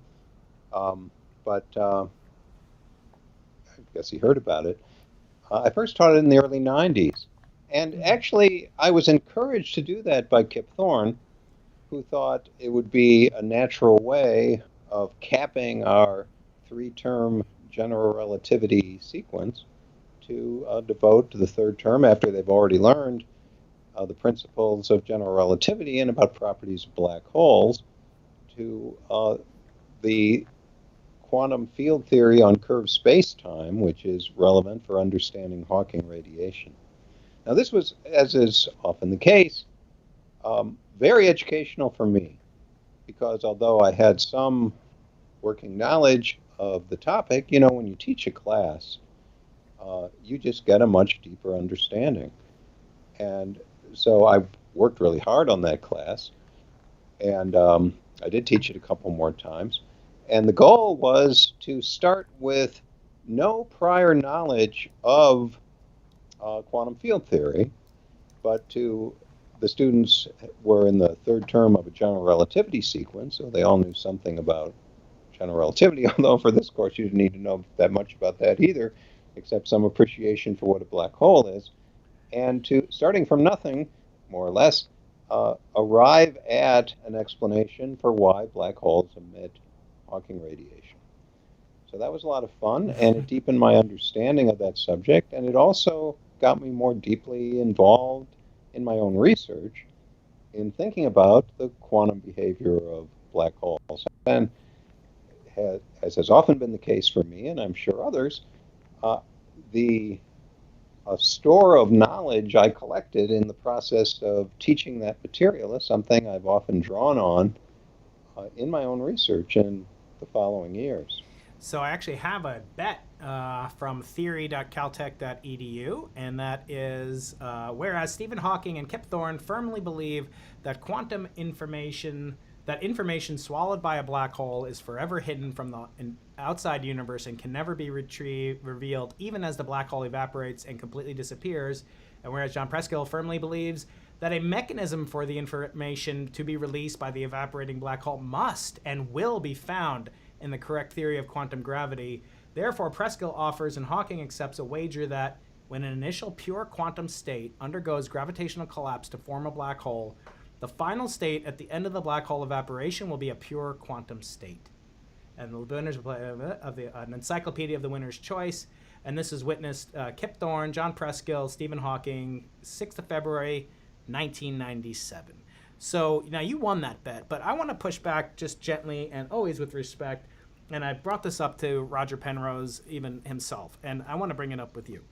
But I guess he heard about it. I first taught it in the early 90s. And actually, I was encouraged to do that by Kip Thorne, who thought it would be a natural way of capping our three-term general relativity sequence to devote to the third term after they've already learned the principles of general relativity and about properties of black holes to the quantum field theory on curved space-time, which is relevant for understanding Hawking radiation. Now, this was, as is often the case, very educational for me, because although I had some working knowledge of the topic, you know, when you teach a class, you just get a much deeper understanding. And so I worked really hard on that class, and I did teach it a couple more times. And the goal was to start with no prior knowledge of quantum field theory, but the students were in the third term of a general relativity sequence, so they all knew something about general relativity, although for this course you didn't need to know that much about that either, except some appreciation for what a black hole is, and to, starting from nothing, more or less, arrive at an explanation for why black holes emit Hawking radiation. So that was a lot of fun, and it deepened my understanding of that subject, and it also got me more deeply involved in my own research in thinking about the quantum behavior of black holes. And as has often been the case for me, and I'm sure others, the store of knowledge I collected in the process of teaching that material is something I've often drawn on in my own research in the following years. So I actually have a bet from theory.caltech.edu, and that is, whereas Stephen Hawking and Kip Thorne firmly believe that information swallowed by a black hole is forever hidden from the outside universe and can never be revealed even as the black hole evaporates and completely disappears. And whereas John Preskill firmly believes that a mechanism for the information to be released by the evaporating black hole must and will be found in the correct theory of quantum gravity. Therefore, Preskill offers and Hawking accepts a wager that when an initial pure quantum state undergoes gravitational collapse to form a black hole, the final state at the end of the black hole evaporation will be a pure quantum state. And the winners of an encyclopedia of the winner's choice. And this is witnessed Kip Thorne, John Preskill, Stephen Hawking, 6th of February, 1997. So now you won that bet, but I want to push back just gently and always with respect. And I brought this up to Roger Penrose, even himself, and I want to bring it up with you.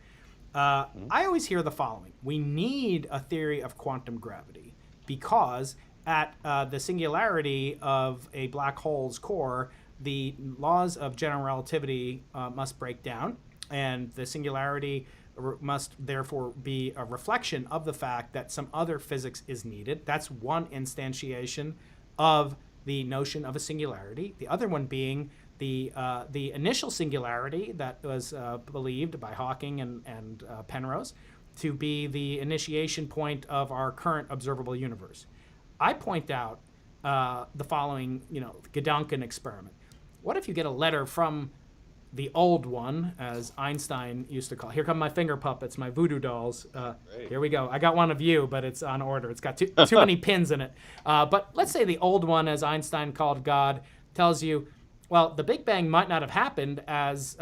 I always hear the following. We need a theory of quantum gravity because at the singularity of a black hole's core, the laws of general relativity must break down, and the singularity must therefore be a reflection of the fact that some other physics is needed. That's one instantiation of the notion of a singularity. The other one being the initial singularity that was believed by Hawking and Penrose to be the initiation point of our current observable universe. I point out the following, Gedanken experiment. What if you get a letter from the old one, as Einstein used to call. Here come my finger puppets, my voodoo dolls. Here we go. I got one of you, but it's on order. It's got too many pins in it. But let's say the old one, as Einstein called God, tells you, well, the Big Bang might not have happened as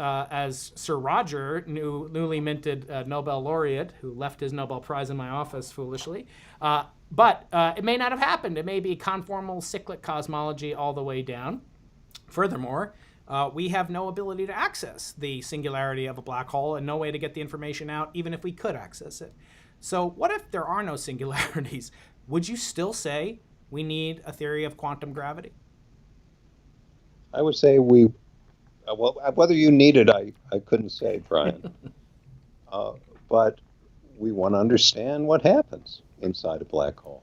Sir Roger, newly minted Nobel laureate, who left his Nobel Prize in my office foolishly. But it may not have happened. It may be conformal cyclic cosmology all the way down. Furthermore, we have no ability to access the singularity of a black hole and no way to get the information out, even if we could access it. So what if there are no singularities? Would you still say we need a theory of quantum gravity? I would say whether you need it, I couldn't say, Brian. But we want to understand what happens inside a black hole.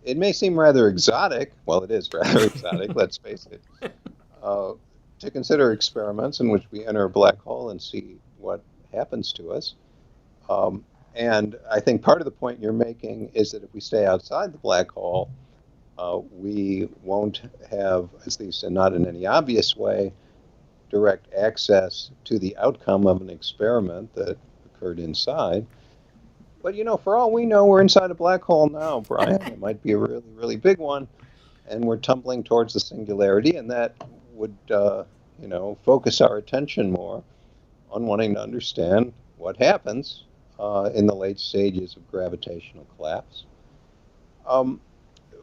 It may seem rather exotic. Well, it is rather exotic, let's face it. To consider experiments in which we enter a black hole and see what happens to us. And I think part of the point you're making is that if we stay outside the black hole, we won't have, at least not in any obvious way, direct access to the outcome of an experiment that occurred inside. But, for all we know, we're inside a black hole now, Brian. It might be a really, really big one, and we're tumbling towards the singularity, and that would, focus our attention more on wanting to understand what happens in the late stages of gravitational collapse.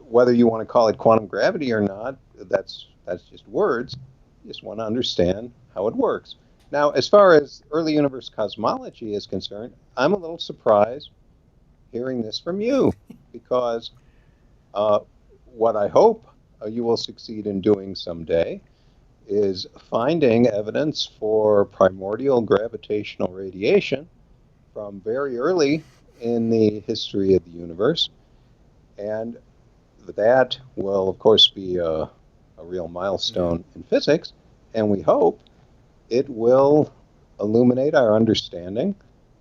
Whether you want to call it quantum gravity or not, that's just words. You just want to understand how it works. Now, as far as early universe cosmology is concerned, I'm a little surprised hearing this from you, because what I hope you will succeed in doing someday is finding evidence for primordial gravitational radiation from very early in the history of the universe. And that will, of course, be a real milestone in physics, and we hope it will illuminate our understanding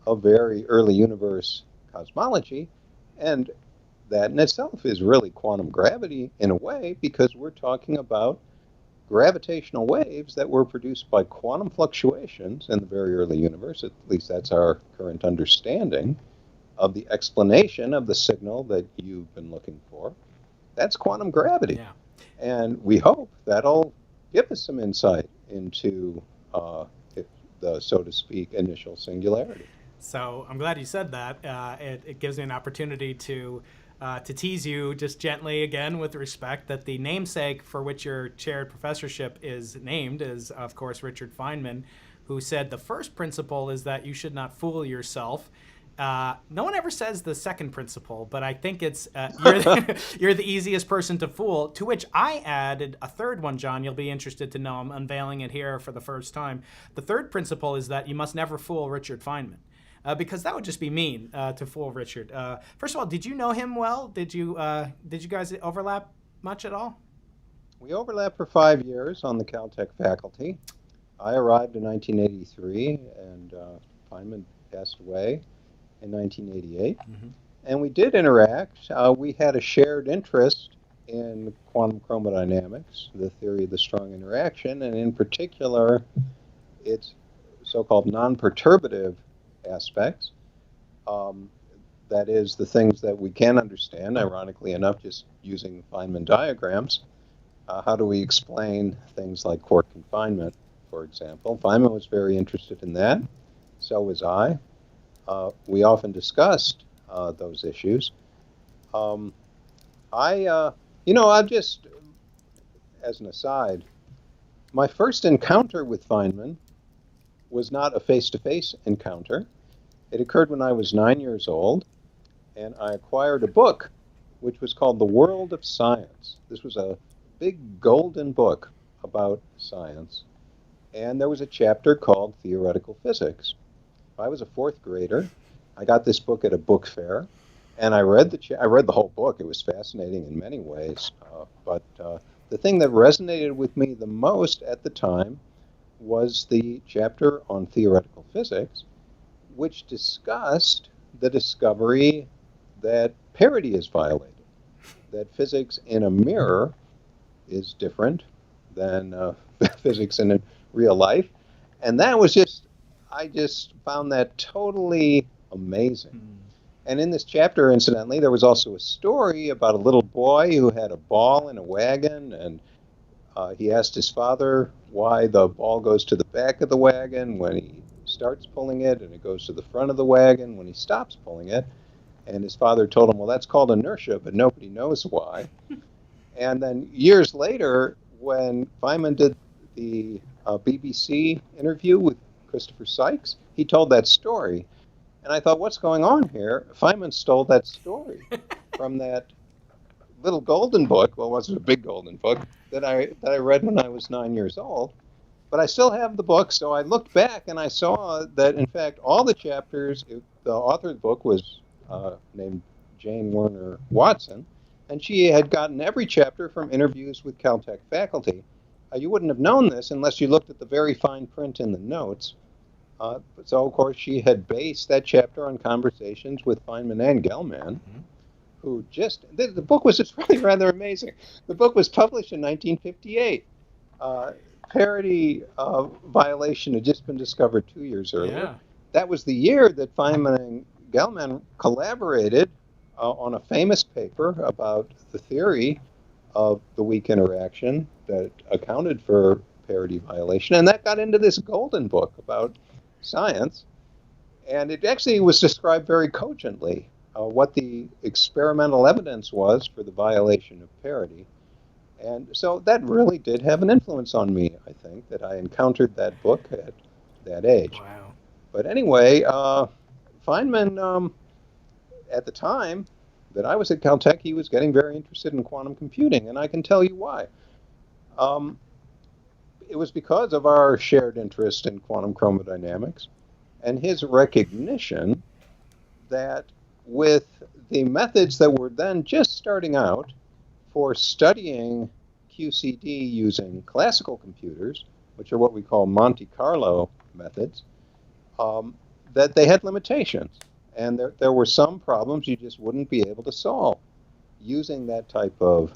of very early universe cosmology, and that in itself is really quantum gravity in a way, because we're talking about gravitational waves that were produced by quantum fluctuations in the very early universe. At least that's our current understanding of the explanation of the signal that you've been looking for. That's quantum gravity. Yeah. And we hope that'll give us some insight into the, so to speak, initial singularity. So I'm glad you said that. It gives me an opportunity to tease you just gently again with respect that the namesake for which your chaired professorship is named is, of course, Richard Feynman, who said the first principle is that you should not fool yourself. No one ever says the second principle, but I think it's you're the easiest person to fool, to which I added a third one, John. You'll be interested to know. I'm unveiling it here for the first time. The third principle is that you must never fool Richard Feynman. Because that would just be mean to fool Richard. First of all, did you know him well? Did you guys overlap much at all? We overlapped for 5 years on the Caltech faculty. I arrived in 1983, and Feynman passed away in 1988. Mm-hmm. And we did interact. We had a shared interest in quantum chromodynamics, the theory of the strong interaction, and in particular, its so-called non-perturbative aspects. That is, the things that we can understand, ironically enough, just using Feynman diagrams. How do we explain things like quark confinement, for example? Feynman was very interested in that. So was I. We often discussed those issues. I've just, as an aside, my first encounter with Feynman was not a face-to-face encounter. It occurred when I was 9 years old, and I acquired a book which was called The World of Science. This was a big golden book about science, and there was a chapter called Theoretical Physics. I was a fourth grader. I got this book at a book fair, and I read the whole book. It was fascinating in many ways, but the thing that resonated with me the most at the time was the chapter on theoretical physics, which discussed the discovery that parity is violated, that physics in a mirror is different than physics in real life. And that was I just found that totally amazing. And in this chapter, incidentally, there was also a story about a little boy who had a ball in a wagon, and he asked his father why the ball goes to the back of the wagon when he starts pulling it, and it goes to the front of the wagon when he stops pulling it. And his father told him, well, that's called inertia, but nobody knows why. And then years later, when Feynman did the BBC interview with Christopher Sykes, he told that story. And I thought, what's going on here? Feynman stole that story from that little golden book. Well, it wasn't a big golden book that I read when I was 9 years old. But I still have the book, so I looked back and I saw that, in fact, all the chapters, the author of the book was named Jane Werner Watson, and she had gotten every chapter from interviews with Caltech faculty. You wouldn't have known this unless you looked at the very fine print in the notes. So, of course, she had based that chapter on conversations with Feynman and Gell-Mann, who the book was just really rather amazing. The book was published in 1958. Parity violation had just been discovered 2 years earlier. Yeah. That was the year that Feynman and Gell-Mann collaborated on a famous paper about the theory of the weak interaction that accounted for parity violation, and that got into this golden book about science. And it actually was described very cogently what the experimental evidence was for the violation of parity. And so that really did have an influence on me, I think, that I encountered that book at that age. Wow. But anyway, Feynman, at the time that I was at Caltech, he was getting very interested in quantum computing, and I can tell you why. It was because of our shared interest in quantum chromodynamics and his recognition that with the methods that were then just starting out for studying QCD using classical computers, which are what we call Monte Carlo methods, that they had limitations. And there were some problems you just wouldn't be able to solve using that type of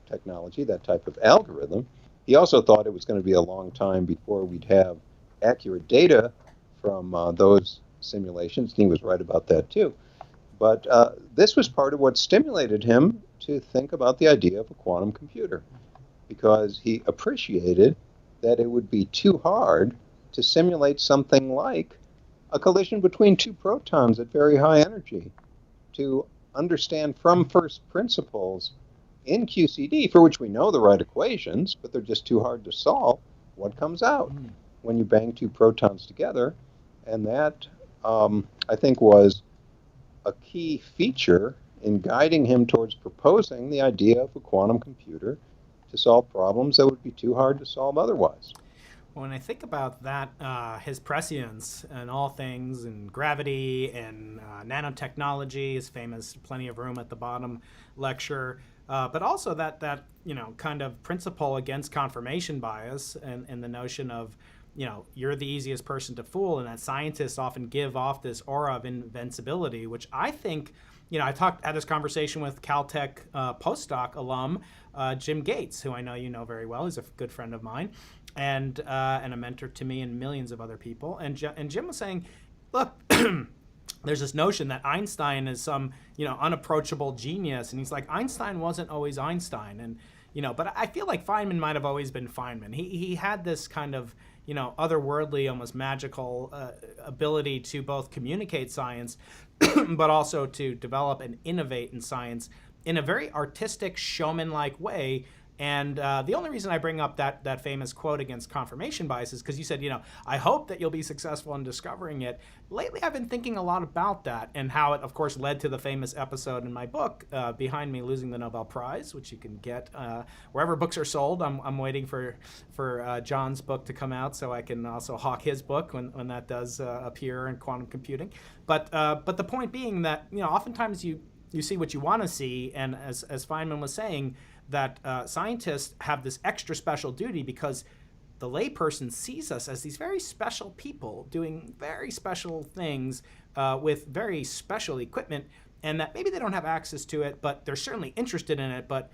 technology, that type of algorithm. He also thought it was going to be a long time before we'd have accurate data from those simulations, and he was right about that too. But this was part of what stimulated him to think about the idea of a quantum computer, because he appreciated that it would be too hard to simulate something like a collision between two protons at very high energy, to understand from first principles in QCD, for which we know the right equations, but they're just too hard to solve, what comes out when you bang two protons together. And that I think, was a key feature in guiding him towards proposing the idea of a quantum computer to solve problems that would be too hard to solve otherwise. When I think about that, his prescience in all things, in gravity and nanotechnology, his famous "Plenty of Room at the Bottom" lecture, but also that kind of principle against confirmation bias and the notion of you're the easiest person to fool, and that scientists often give off this aura of invincibility, which I think. I had this conversation with Caltech postdoc alum Jim Gates, who I know you know very well. He's a good friend of mine, and a mentor to me and millions of other people. And Jim was saying, look, there's this notion that Einstein is some unapproachable genius, and he's like, Einstein wasn't always Einstein, and but I feel like Feynman might have always been Feynman. He had this kind of otherworldly, almost magical ability to both communicate science, but also to develop and innovate in science in a very artistic, showman-like way. And the only reason I bring up that famous quote against confirmation bias is because you said, I hope that you'll be successful in discovering it. Lately, I've been thinking a lot about that and how it, of course, led to the famous episode in my book, Behind Me, Losing the Nobel Prize, which you can get wherever books are sold. I'm waiting for John's book to come out so I can also hawk his book when that does appear in quantum computing. But the point being that, oftentimes you see what you want to see, and as Feynman was saying, that scientists have this extra special duty because the layperson sees us as these very special people doing very special things with very special equipment, and that maybe they don't have access to it, but they're certainly interested in it. But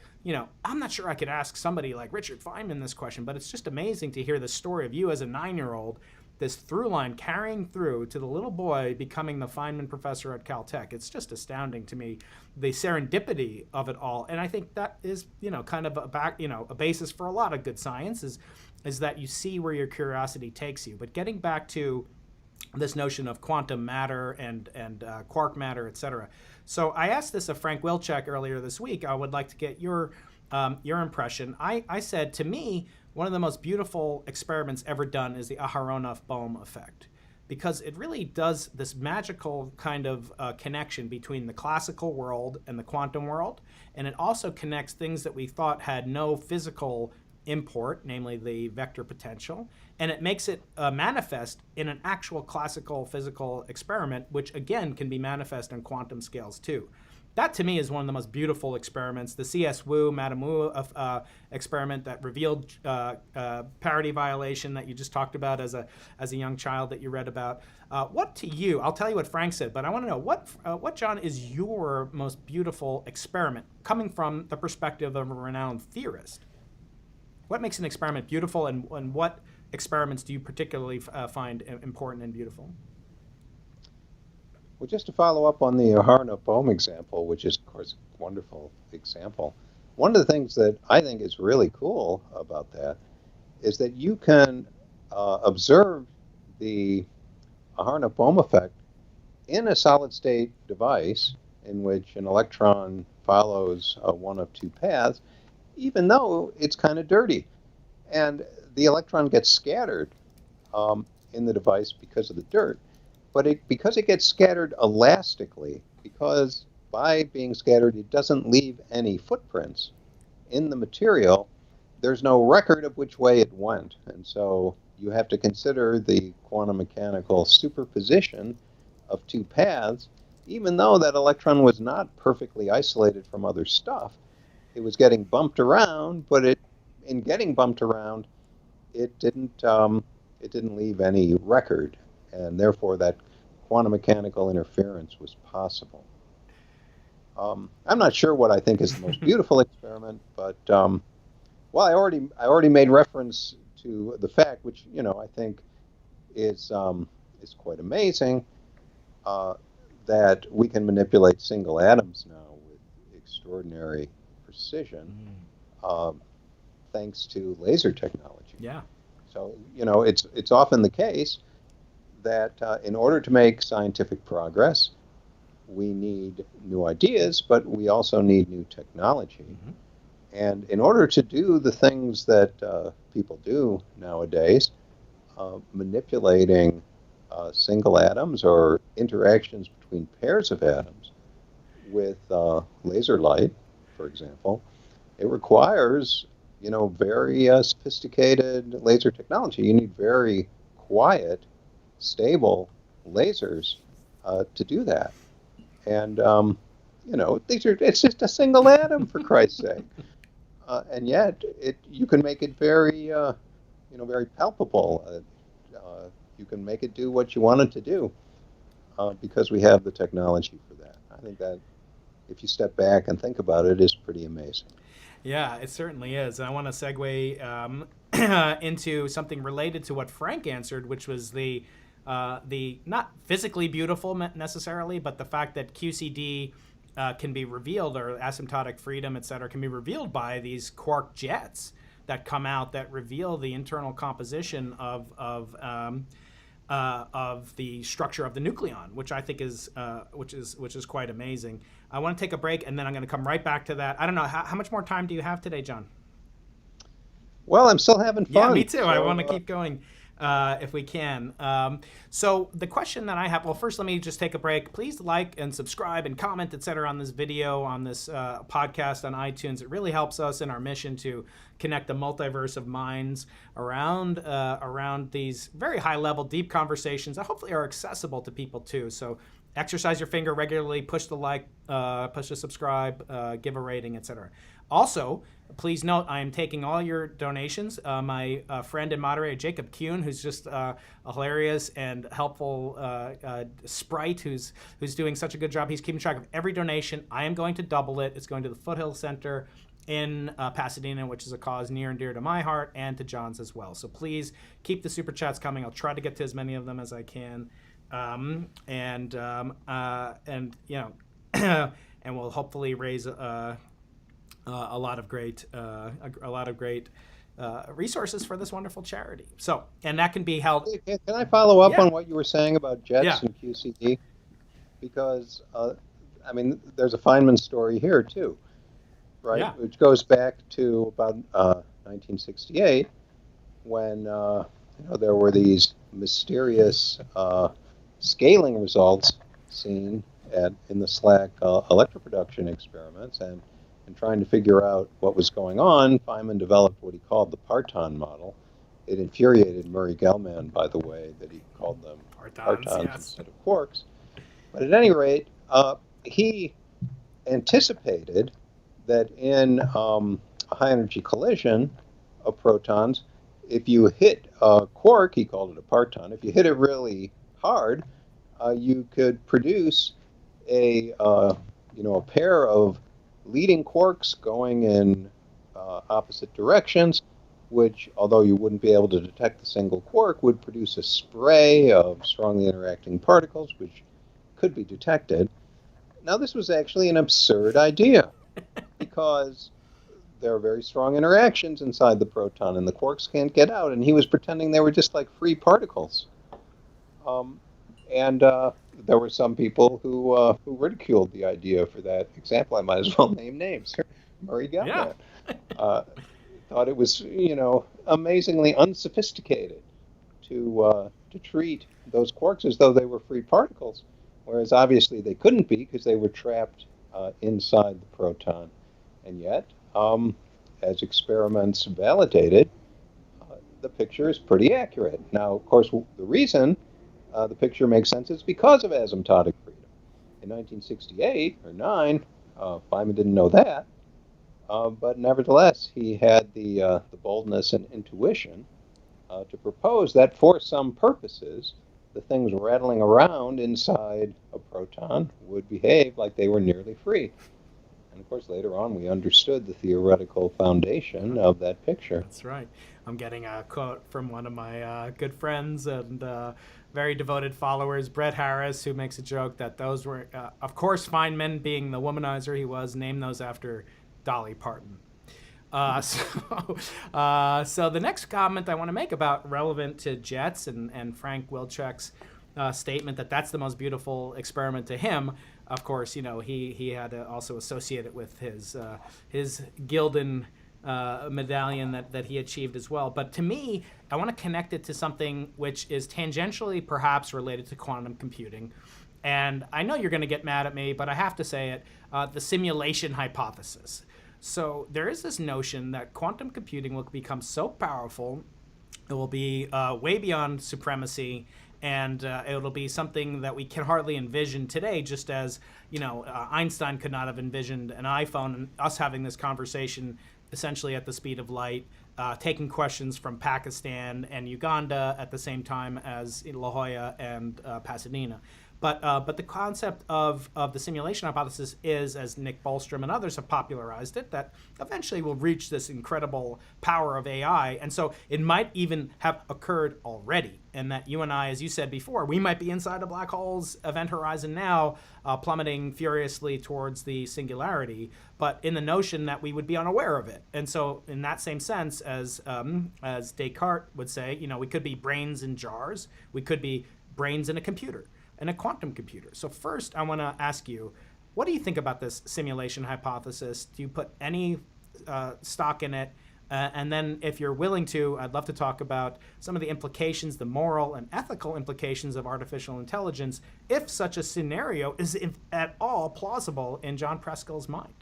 I'm not sure I could ask somebody like Richard Feynman this question, but it's just amazing to hear the story of you as a 9-year-old, this through line carrying through to the little boy becoming the Feynman professor at Caltech. It's just astounding to me, the serendipity of it all. And I think that is, kind of a basis for a lot of good science is that you see where your curiosity takes you. But getting back to this notion of quantum matter and quark matter, et cetera. So I asked this of Frank Wilczek earlier this week. I would like to get your impression. I said, to me, one of the most beautiful experiments ever done is the Aharonov-Bohm effect, because it really does this magical kind of connection between the classical world and the quantum world, and it also connects things that we thought had no physical import, namely the vector potential, and it makes it manifest in an actual classical physical experiment, which again can be manifest on quantum scales too. That, to me, is one of the most beautiful experiments. The C.S. Wu, Madame Wu experiment that revealed parity violation that you just talked about as a young child that you read about. What to you, I'll tell you what Frank said, but I want to know, what, John, is your most beautiful experiment coming from the perspective of a renowned theorist? What makes an experiment beautiful, and what experiments do you particularly find important and beautiful? Well, just to follow up on the Aharonov-Bohm example, which is, of course, a wonderful example, one of the things that I think is really cool about that is that you can observe the Aharonov-Bohm effect in a solid-state device in which an electron follows one of two paths, even though it's kind of dirty. And the electron gets scattered in the device because of the dirt. But because it gets scattered elastically, because by being scattered it doesn't leave any footprints in the material, there's no record of which way it went. And so you have to consider the quantum mechanical superposition of two paths, even though that electron was not perfectly isolated from other stuff. It was getting bumped around, but in getting bumped around, it didn't leave any record, and therefore that quantum mechanical interference was possible. I'm not sure what I think is the most beautiful experiment, but well, I already made reference to the fact, which I think is quite amazing, that we can manipulate single atoms now with extraordinary precision, thanks to laser technology. Yeah. So it's often the case that in order to make scientific progress, we need new ideas, but we also need new technology. Mm-hmm. And in order to do the things that people do nowadays, manipulating single atoms or interactions between pairs of atoms with laser light, for example, it requires, very sophisticated laser technology. You need very quiet, stable lasers to do that. And, it's just a single atom, for Christ's sake. And yet, you can make it very, very palpable. You can make it do what you want it to do because we have the technology for that. I think that if you step back and think about it, is pretty amazing. Yeah, it certainly is. And I want to segue into something related to what Frank answered, which was the not physically beautiful necessarily, but the fact that QCD can be revealed, or asymptotic freedom, et cetera, can be revealed by these quark jets that come out that reveal the internal composition of the structure of the nucleon, which I think is which is quite amazing. I want to take a break, and then I'm going to come right back to that. I don't know how much more time do you have today, John? Well, I'm still having fun. Yeah, me too. So, I want to keep going if we can. So the question that I have, well, first let me just take a break. Please like and subscribe and comment, etc., on this video, on this podcast on iTunes. It really helps us in our mission to connect the multiverse of minds around these very high-level, deep conversations that hopefully are accessible to people too. So exercise your finger regularly, push the like, push the subscribe, give a rating, etc. Also, please note, I am taking all your donations. My friend and moderator, Jacob Kuhn, who's just a hilarious and helpful sprite who's doing such a good job. He's keeping track of every donation. I am going to double it. It's going to the Foothill Center in Pasadena, which is a cause near and dear to my heart and to John's as well. So please keep the super chats coming. I'll try to get to as many of them as I can. And we'll hopefully raise a lot of great resources for this wonderful charity. So, and that can be held. Can I follow up on what you were saying about jets and QCD? Because there's a Feynman story here too, right? Yeah. Which goes back to about 1968, when there were these mysterious scaling results seen in the SLAC electroproduction experiments, and trying to figure out what was going on, Feynman developed what he called the parton model. It infuriated Murray Gell-Mann, by the way, that he called them partons instead of quarks. But at any rate, he anticipated that in a high-energy collision of protons, if you hit a quark, he called it a parton, if you hit it really hard, you could produce a pair of leading quarks going in opposite directions, which, although you wouldn't be able to detect the single quark, would produce a spray of strongly interacting particles, which could be detected. Now, this was actually an absurd idea, because there are very strong interactions inside the proton, and the quarks can't get out, and he was pretending they were just like free particles. There were some people who ridiculed the idea for that example. I might as well name names. Murray Gell-Mann thought it was, amazingly unsophisticated to treat those quarks as though they were free particles, whereas obviously they couldn't be because they were trapped inside the proton. And yet, as experiments validated, the picture is pretty accurate. Now, of course, the reason the picture makes sense is because of asymptotic freedom. In 1968 or 9, Feynman didn't know that, but nevertheless, he had the boldness and intuition to propose that for some purposes, the things rattling around inside a proton would behave like they were nearly free. And of course, later on, we understood the theoretical foundation of that picture. That's right. I'm getting a quote from one of my good friends and very devoted followers, Brett Harris, who makes a joke that those were, of course, Feynman, being the womanizer he was, named those after Dolly Parton. So the next comment I want to make about relevant to jets and Frank Wilczek's statement that that's the most beautiful experiment to him. Of course, he had to also associate it with his Gildan medallion that he achieved as well. But to me, I want to connect it to something which is tangentially perhaps related to quantum computing. And I know you're going to get mad at me, but I have to say it, the simulation hypothesis. So there is this notion that quantum computing will become so powerful, it will be way beyond supremacy, and it'll be something that we can hardly envision today, just as, Einstein could not have envisioned an iPhone, and us having this conversation essentially at the speed of light, taking questions from Pakistan and Uganda at the same time as La Jolla and Pasadena. But the concept of the simulation hypothesis is, as Nick Bostrom and others have popularized it, that eventually we'll reach this incredible power of AI. And so it might even have occurred already. And that you and I, as you said before, we might be inside a black hole's event horizon now, plummeting furiously towards the singularity, but in the notion that we would be unaware of it. And so in that same sense, as Descartes would say, we could be brains in jars, we could be brains in a computer, in a quantum computer. So first, I want to ask you, what do you think about this simulation hypothesis? Do you put any stock in it? And then if you're willing to, I'd love to talk about some of the implications, the moral and ethical implications of artificial intelligence, if such a scenario is at all plausible in John Preskill's mind.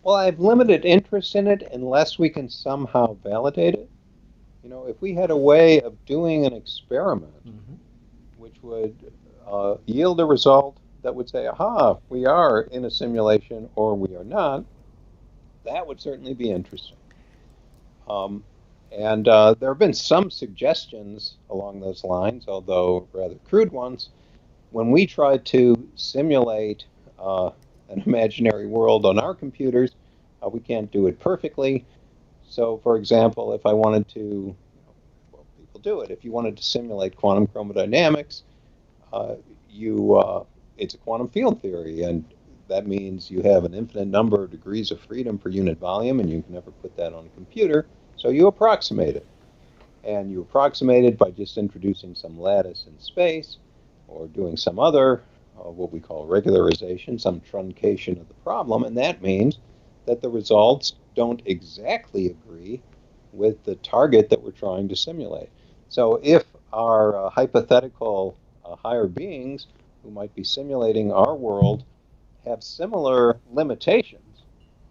Well, I have limited interest in it unless we can somehow validate it. If we had a way of doing an experiment which would yield a result that would say, aha, we are in a simulation or we are not, that would certainly be interesting. And there have been some suggestions along those lines, although rather crude ones. When we tried to simulate an imaginary world on our computers, we can't do it perfectly. So, for example, if I wanted to, well, people do it. If you wanted to simulate quantum chromodynamics, it's a quantum field theory, and that means you have an infinite number of degrees of freedom per unit volume, and you can never put that on a computer, so you approximate it. And you approximate it by just introducing some lattice in space, or doing some other, what we call regularization, some truncation of the problem, and that means that the results don't exactly agree with the target that we're trying to simulate. So if our hypothetical higher beings who might be simulating our world have similar limitations,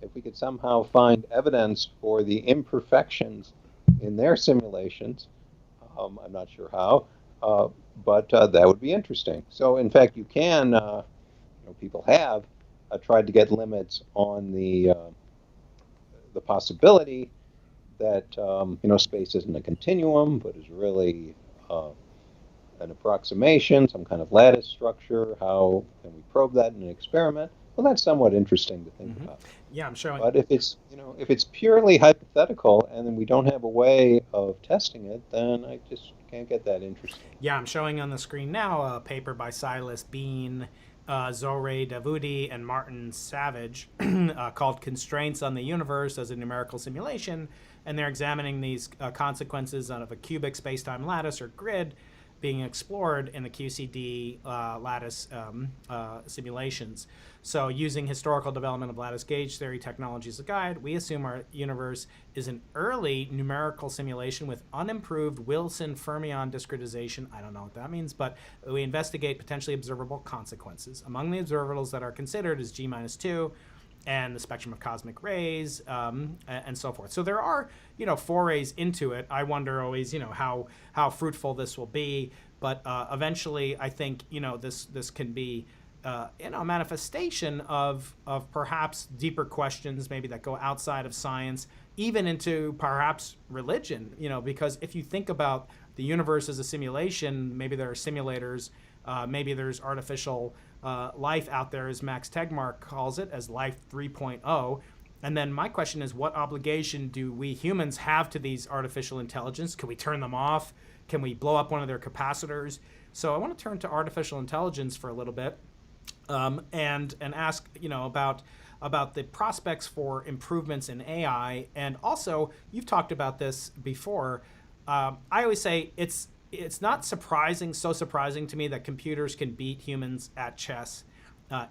if we could somehow find evidence for the imperfections in their simulations, I'm not sure how, but that would be interesting. So in fact, you can, people have tried to get limits on the possibility that space isn't a continuum, but is really an approximation, some kind of lattice structure. How can we probe that in an experiment? Well, that's somewhat interesting to think about. Yeah, I'm showing. But if it's purely hypothetical and then we don't have a way of testing it, then I just can't get that interesting. Yeah, I'm showing on the screen now a paper by Silas Bean, Zohre Davoudi, and Martin Savage called Constraints on the Universe as a Numerical Simulation, and they're examining these consequences of a cubic spacetime lattice or grid being explored in the QCD lattice simulations. So using historical development of lattice gauge theory technology as a guide, we assume our universe is an early numerical simulation with unimproved Wilson fermion discretization. I don't know what that means, but we investigate potentially observable consequences. Among the observables that are considered is G-2 and the spectrum of cosmic rays, and so forth. So there are, forays into it. I wonder always, how fruitful this will be. But eventually, I think, this can be, a manifestation of perhaps deeper questions, maybe that go outside of science, even into perhaps religion. Because if you think about the universe as a simulation, maybe there are simulators, maybe there's artificial life out there, as Max Tegmark calls it, as life 3.0. And then my question is, what obligation do we humans have to these artificial intelligence? Can we turn them off? Can we blow up one of their capacitors? So I want to turn to artificial intelligence for a little bit, and ask about the prospects for improvements in AI. And also, you've talked about this before. I always say it's not so surprising to me that computers can beat humans at chess.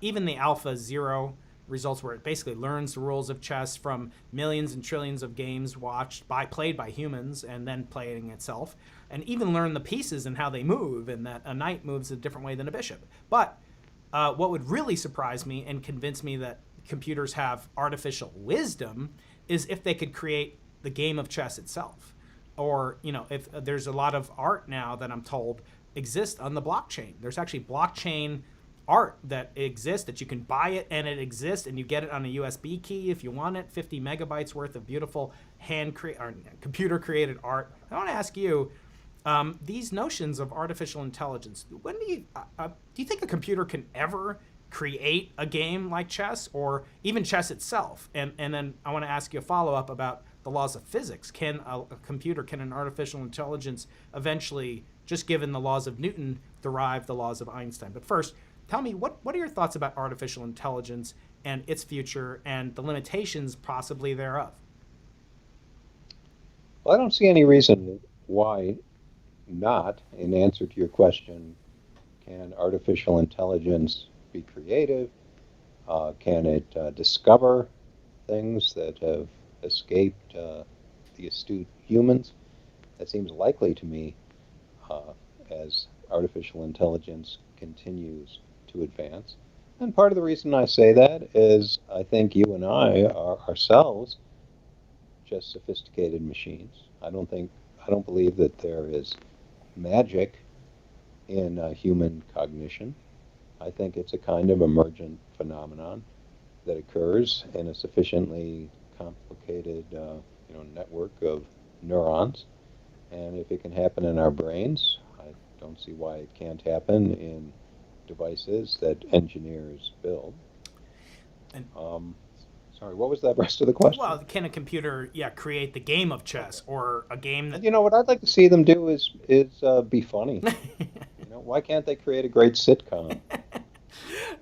Even the AlphaZero results where it basically learns the rules of chess from millions and trillions of games played by humans and then playing itself, and even learn the pieces and how they move, and that a knight moves a different way than a bishop. But what would really surprise me and convince me that computers have artificial wisdom is if they could create the game of chess itself. Or, if there's a lot of art now that I'm told exists on the blockchain. There's actually blockchain art that exists that you can buy it and it exists, and you get it on a USB key if you want it, 50 megabytes worth of beautiful computer created art. I want to ask you, these notions of artificial intelligence, when do you think a computer can ever create a game like chess, or even chess itself? And then I want to ask you a follow-up about the laws of physics. Can an artificial intelligence eventually, just given the laws of Newton, derive the laws of Einstein? But first, tell me, what are your thoughts about artificial intelligence and its future and the limitations possibly thereof? Well, I don't see any reason why not. In answer to your question, can artificial intelligence be creative? Can it discover things that have escaped the astute humans? That seems likely to me as artificial intelligence continues to advance. And part of the reason I say that is I think you and I are ourselves just sophisticated machines. I don't believe that there is magic in human cognition. I think it's a kind of emergent phenomenon that occurs in a sufficiently complicated network of neurons. And if it can happen in our brains, I don't see why it can't happen in devices that engineers build. And sorry, what was that rest of the question? Well, can a computer, create the game of chess, or a game that... What I'd like to see them do is be funny. Why can't they create a great sitcom?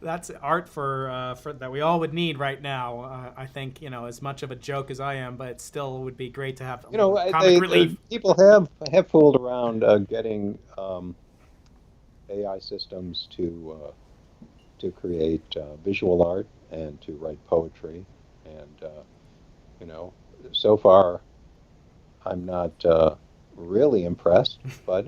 That's art for that we all would need right now. I think, as much of a joke as I am, but it still would be great to have comic relief. People have fooled around getting AI systems to create visual art and to write poetry, and so far I'm not really impressed, but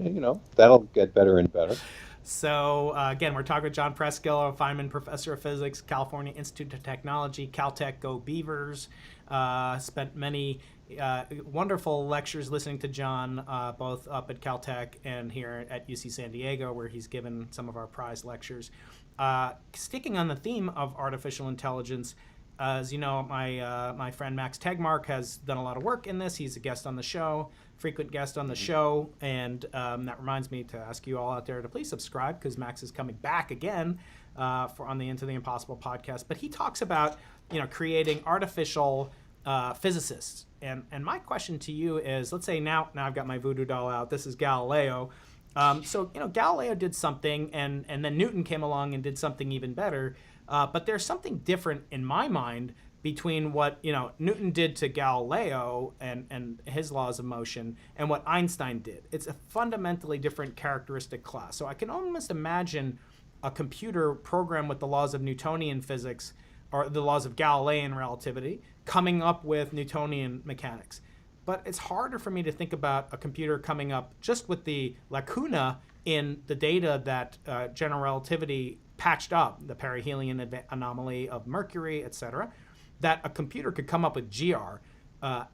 that'll get better and better. So again, we're talking with John Preskill, a Feynman Professor of Physics, California Institute of Technology, Caltech, Go Beavers. Spent many wonderful lectures listening to John, both up at Caltech and here at UC San Diego, where he's given some of our prize lectures. Sticking on the theme of artificial intelligence, as you know, my friend Max Tegmark has done a lot of work in this. He's a guest on the show, frequent guest on the show, and that reminds me to ask you all out there to please subscribe, because Max is coming back again on the Into the Impossible podcast. But he talks about creating artificial physicists, and my question to you is, let's say now I've got my voodoo doll out. This is Galileo. So Galileo did something, and then Newton came along and did something even better. But there's something different in my mind between what Newton did to Galileo and his laws of motion and what Einstein did. It's a fundamentally different characteristic class. So I can almost imagine a computer programmed with the laws of Newtonian physics, or the laws of Galilean relativity, coming up with Newtonian mechanics. But it's harder for me to think about a computer coming up just with the lacuna in the data that general relativity patched up, the perihelion anomaly of Mercury, etc., that a computer could come up with GR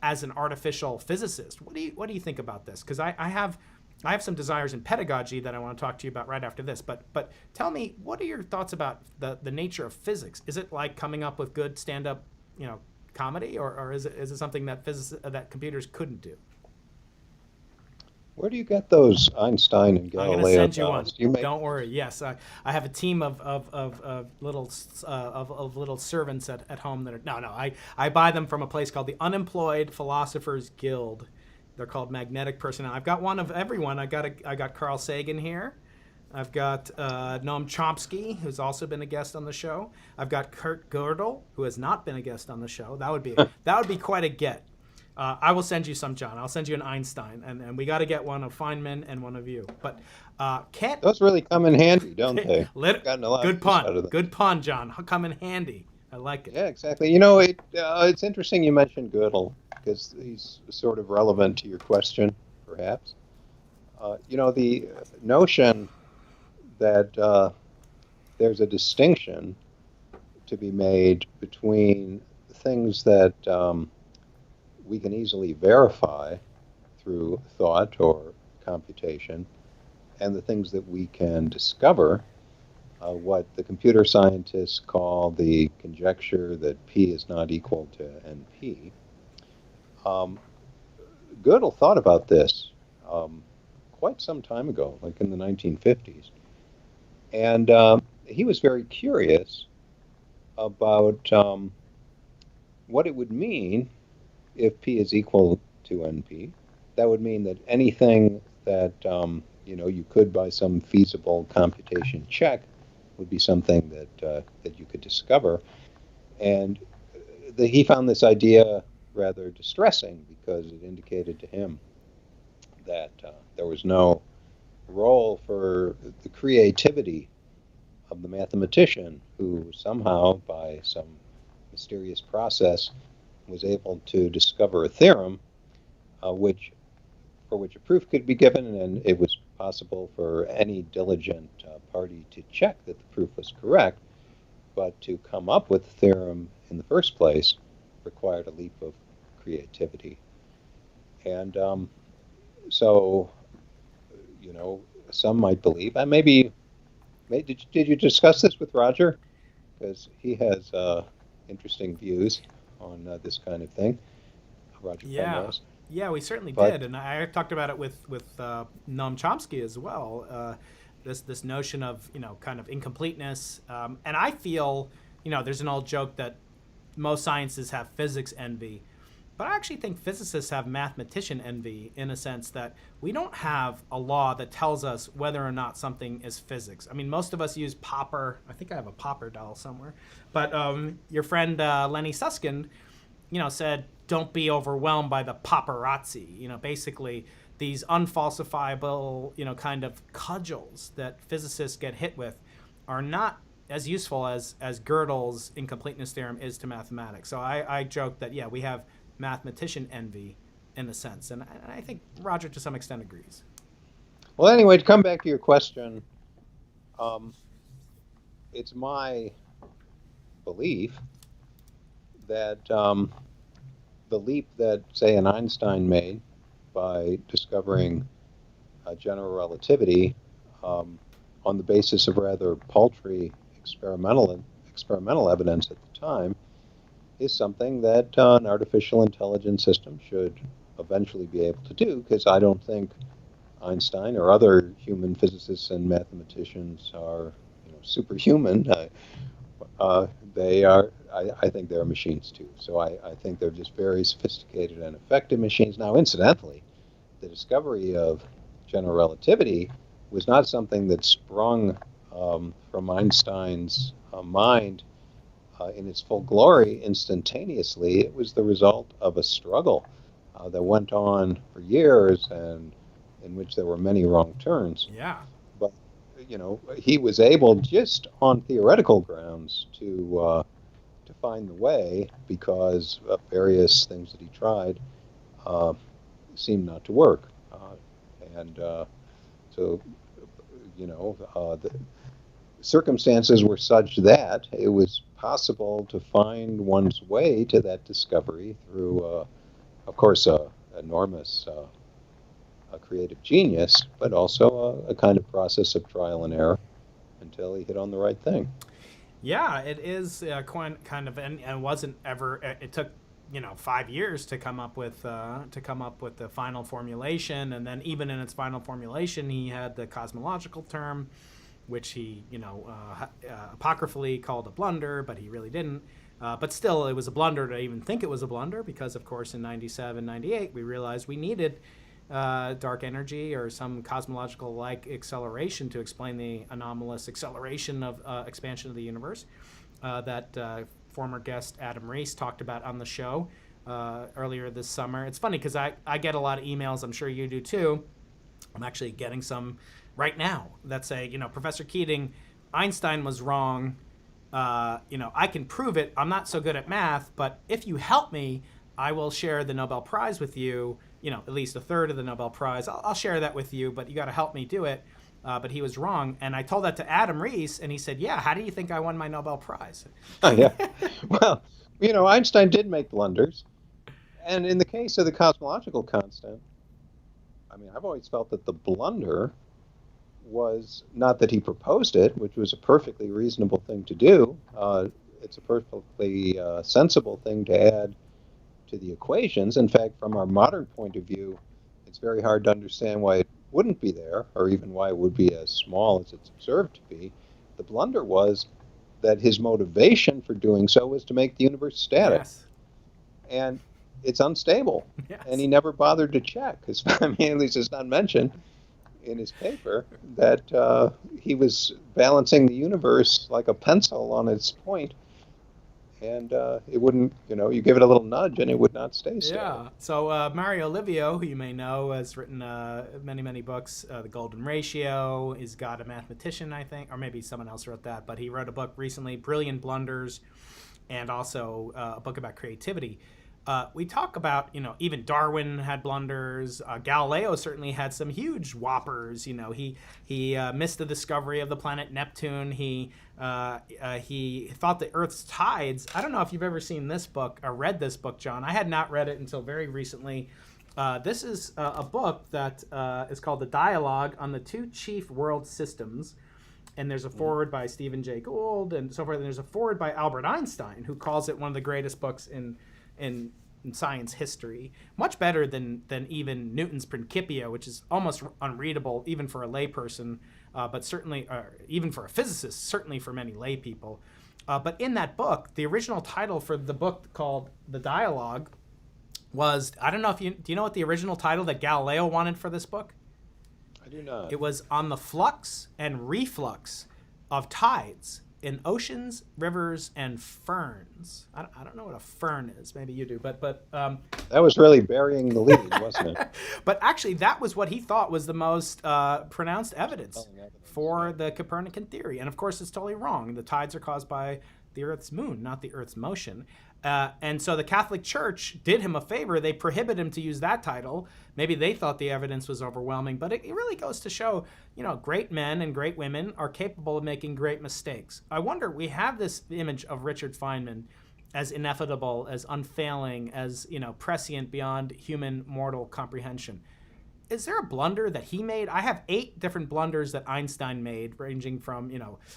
as an artificial physicist. What do you think about this? Because I have some desires in pedagogy that I want to talk to you about right after this. But tell me, what are your thoughts about the nature of physics? Is it like coming up with good stand-up, comedy, or is it something that that computers couldn't do? Where do you get those Einstein and Galileo? I'm going to send you dolls? one. Don't worry. Yes, I have a team of little servants at home that are I buy them from a place called the Unemployed Philosophers Guild. They're called magnetic personnel. I've got one of everyone. I got Carl Sagan here. I've got Noam Chomsky, who's also been a guest on the show. I've got Kurt Gödel, who has not been a guest on the show. That would be quite a get. I will send you some, John. I'll send you an Einstein, and we got to get one of Feynman and one of you. But those really come in handy, don't they? Good pun, John. Come in handy. I like it. Yeah, exactly. It's interesting you mentioned Gödel because he's sort of relevant to your question, perhaps. The notion that there's a distinction to be made between things that we can easily verify through thought or computation and the things that we can discover, what the computer scientists call the conjecture that P is not equal to NP. Gödel thought about this quite some time ago, like in the 1950s. And he was very curious about what it would mean if P is equal to NP. That would mean that anything that you could, by some feasible computation, check would be something that you could discover. And he found this idea rather distressing because it indicated to him that there was no role for the creativity of the mathematician who somehow, by some mysterious process, was able to discover a theorem for which a proof could be given, and it was possible for any diligent party to check that the proof was correct. But to come up with the theorem in the first place required a leap of creativity. And so, some might believe, and did you discuss this with Roger? Because he has interesting views on this kind of thing. Roger Penrose. Yeah, we certainly did, and I talked about it with Noam Chomsky as well. This notion of kind of incompleteness, and I feel there's an old joke that most sciences have physics envy, but I actually think physicists have mathematician envy in a sense that we don't have a law that tells us whether or not something is physics. I mean, most of us use Popper. I think I have a Popper doll somewhere, but your friend Lenny Susskind, said, don't be overwhelmed by the paparazzi. Basically these unfalsifiable, kind of cudgels that physicists get hit with are not as useful as Gödel's incompleteness theorem is to mathematics. So I joke that, we have mathematician envy in a sense. And I think Roger, to some extent, agrees. Well, anyway, to come back to your question, it's my belief that the leap that, say, an Einstein made by discovering general relativity on the basis of rather paltry experimental evidence at the time is something that an artificial intelligence system should eventually be able to do, because I don't think Einstein or other human physicists and mathematicians are superhuman. They are. I think they're machines too. So I think they're just very sophisticated and effective machines. Now, incidentally, the discovery of general relativity was not something that sprung from Einstein's mind in its full glory instantaneously. It was the result of a struggle that went on for years and in which there were many wrong turns. Yeah. But, he was able, just on theoretical grounds, to find the way, because various things that he tried seemed not to work. So the circumstances were such that it was possible to find one's way to that discovery through, of course, enormous creative genius, but also a kind of process of trial and error until he hit on the right thing. Yeah, it is kind of, and wasn't ever. It took 5 years to come up with the final formulation, and then even in its final formulation, he had the cosmological term, which he apocryphally called a blunder, but he really didn't. But still, it was a blunder to even think it was a blunder, because of course in 97, 98, we realized we needed dark energy or some cosmological-like acceleration to explain the anomalous acceleration of expansion of the universe that former guest Adam Rees talked about on the show earlier this summer. It's funny because I get a lot of emails, I'm sure you do too. I'm actually getting some right now that say, Professor Keating, Einstein was wrong, I can prove it. I'm not so good at math, but if you help me, I will share the Nobel Prize with you. At least a third of the Nobel Prize. I'll share that with you, but you got to help me do it. But he was wrong, and I told that to Adam Rees, and he said, "Yeah, how do you think I won my Nobel Prize?" Oh, yeah. Well, Einstein did make blunders. And in the case of the cosmological constant, I mean, I've always felt that the blunder was not that he proposed it, which was a perfectly reasonable thing to do. It's a perfectly sensible thing to add to the equations. In fact, from our modern point of view, it's very hard to understand why it wouldn't be there, or even why it would be as small as it's observed to be. The blunder was that his motivation for doing so was to make the universe static. Yes. And it's unstable. Yes. And he never bothered to check, because at least it's not mentioned in his paper that he was balancing the universe like a pencil on its point, and it wouldn't, you give it a little nudge and it would not stay static. Yeah. So Mario Livio, who you may know, has written many, many books. The Golden Ratio. Is God a mathematician, I think, or maybe someone else wrote that. But he wrote a book recently, Brilliant Blunders, and also a book about creativity. We talk about, even Darwin had blunders. Galileo certainly had some huge whoppers. He missed the discovery of the planet Neptune. He thought the Earth's tides. I don't know if you've ever seen this book or read this book, John. I had not read it until very recently. This is a book that is called The Dialogue on the Two Chief World Systems. And there's a foreword by Stephen Jay Gould and so forth. And there's a foreword by Albert Einstein, who calls it one of the greatest books in science history. Much better than even Newton's Principia, which is almost unreadable even for a layperson, but certainly even for a physicist, certainly for many lay people. But in that book, the original title for the book called The Dialogue was, I don't know if do you know what the original title that Galileo wanted for this book? I do not. It was On the Flux and Reflux of Tides in Oceans, Rivers, and Ferns. I don't know what a fern is. Maybe you do, but that was really burying the lead, wasn't it? But actually, that was what he thought was the most pronounced evidence for the Copernican theory. And of course, it's totally wrong. The tides are caused by the Earth's moon, not the Earth's motion. And so the Catholic Church did him a favor. They prohibited him to use that title. Maybe they thought the evidence was overwhelming, but it really goes to show, great men and great women are capable of making great mistakes. I wonder, we have this image of Richard Feynman as ineffable, as unfailing, as, prescient beyond human mortal comprehension. Is there a blunder that he made? I have 8 different blunders that Einstein made, ranging from,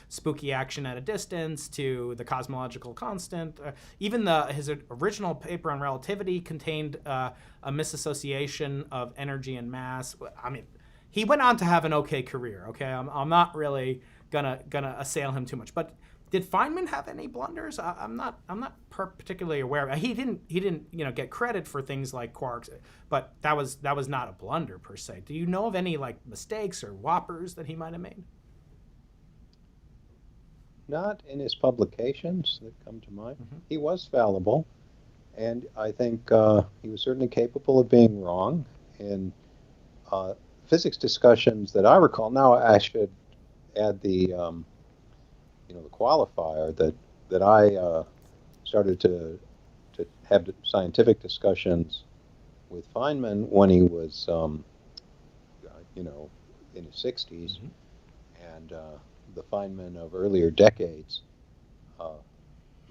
spooky action at a distance to the cosmological constant. Even his original paper on relativity contained a misassociation of energy and mass. I mean, he went on to have an okay career. Okay, I'm not really gonna assail him too much. But did Feynman have any blunders? I'm not particularly aware of it. He didn't get credit for things like quarks, but that was not a blunder per se. Do you know of any mistakes or whoppers that he might have made? Not in his publications that come to mind. Mm-hmm. He was fallible, and I think he was certainly capable of being wrong in physics discussions that I recall. Now I should add the qualifier that I started to have scientific discussions with Feynman when he was, in his 60s, mm-hmm. and the Feynman of earlier decades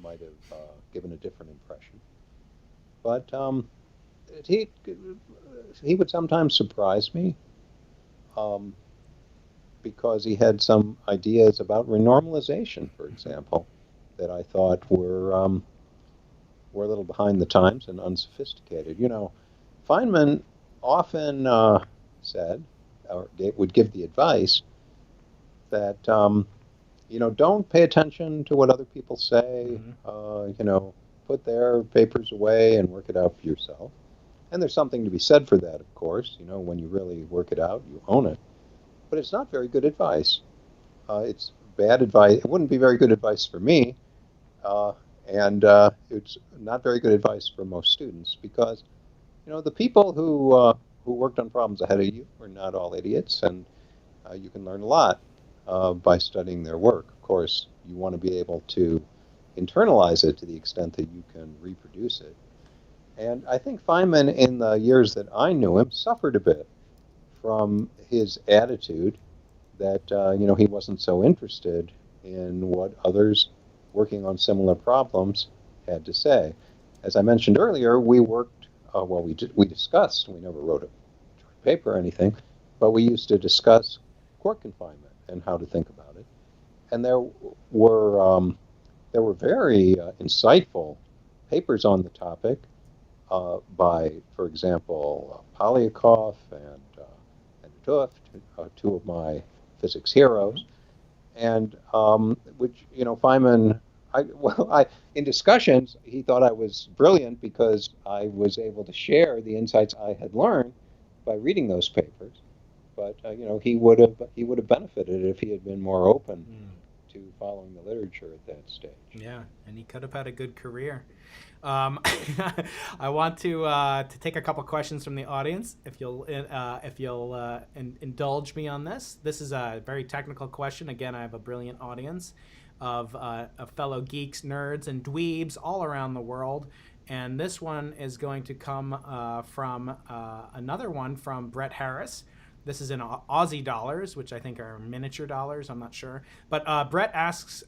might have given a different impression. But he would sometimes surprise me because he had some ideas about renormalization, for example, that I thought were a little behind the times and unsophisticated. Feynman often said, or would give the advice, that don't pay attention to what other people say. Mm-hmm. Put their papers away and work it out for yourself. And there's something to be said for that, of course. When you really work it out, you own it. But it's not very good advice. It's bad advice. It wouldn't be very good advice for me, and it's not very good advice for most students because, the people who worked on problems ahead of you were not all idiots, and you can learn a lot by studying their work. Of course, you want to be able to internalize it to the extent that you can reproduce it. And I think Feynman, in the years that I knew him, suffered a bit from his attitude that he wasn't so interested in what others working on similar problems had to say. As I mentioned earlier, we worked. We discussed. We never wrote a paper or anything, but we used to discuss quark confinement and how to think about it. And there were very insightful papers on the topic by, for example, Polyakov and Tuft, two of my physics heroes, and which Feynman. In discussions, he thought I was brilliant because I was able to share the insights I had learned by reading those papers. But he would have benefited if he had been more open to following the literature at that stage. Yeah, and he could have had a good career. I want to take a couple questions from the audience. If you'll indulge me on this. This is a very technical question. Again, I have a brilliant audience of fellow geeks, nerds, and dweebs all around the world. And this one is going to come from another one from Brett Harris. This is in Aussie dollars, which I think are miniature dollars. I'm not sure. But Brett asks,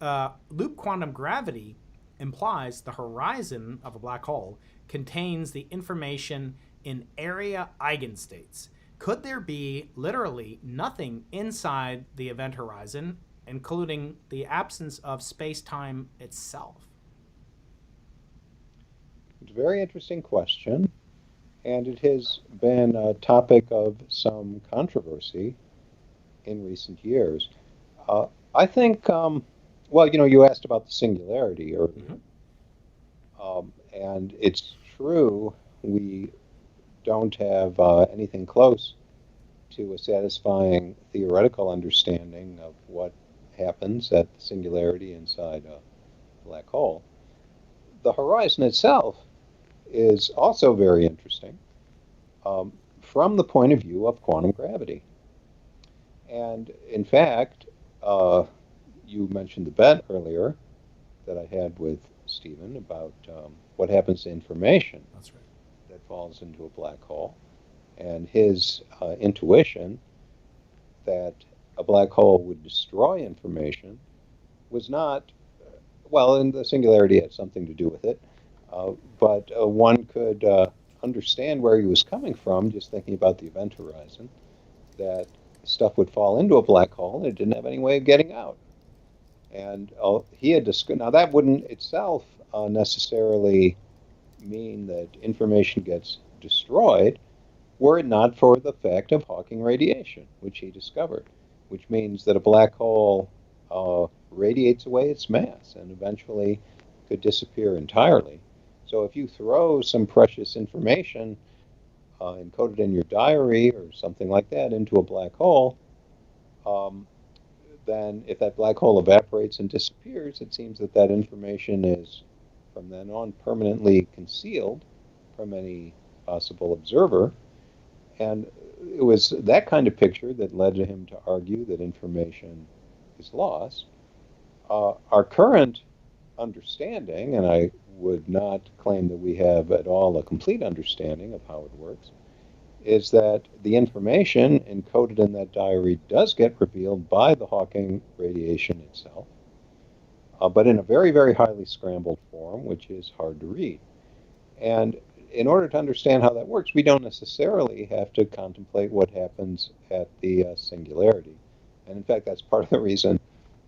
loop quantum gravity implies the horizon of a black hole contains the information in area eigenstates. Could there be literally nothing inside the event horizon, including the absence of space-time itself? It's a very interesting question, and it has been a topic of some controversy in recent years. I think, you asked about the singularity earlier. And it's true, we don't have anything close to a satisfying theoretical understanding of what happens at the singularity inside a black hole. The horizon itself is also very interesting from the point of view of quantum gravity. And in fact, you mentioned the bet earlier that I had with Stephen about what happens to information. That's right. That falls into a black hole. And his intuition that a black hole would destroy information was not, and the singularity had something to do with it, but one could understand where he was coming from just thinking about the event horizon, that stuff would fall into a black hole and it didn't have any way of getting out. And he had now that wouldn't itself necessarily mean that information gets destroyed, were it not for the fact of Hawking radiation, which he discovered, which means that a black hole radiates away its mass and eventually could disappear entirely. So if you throw some precious information encoded in your diary or something like that into a black hole, then if that black hole evaporates and disappears, it seems that that information is from then on permanently concealed from any possible observer. And it was that kind of picture that led to him to argue that information is lost. Our current understanding, and I would not claim that we have at all a complete understanding of how it works, is that the information encoded in that diary does get revealed by the Hawking radiation itself, but in a very, very highly scrambled form, which is hard to read. And in order to understand how that works, we don't necessarily have to contemplate what happens at the singularity. And in fact, that's part of the reason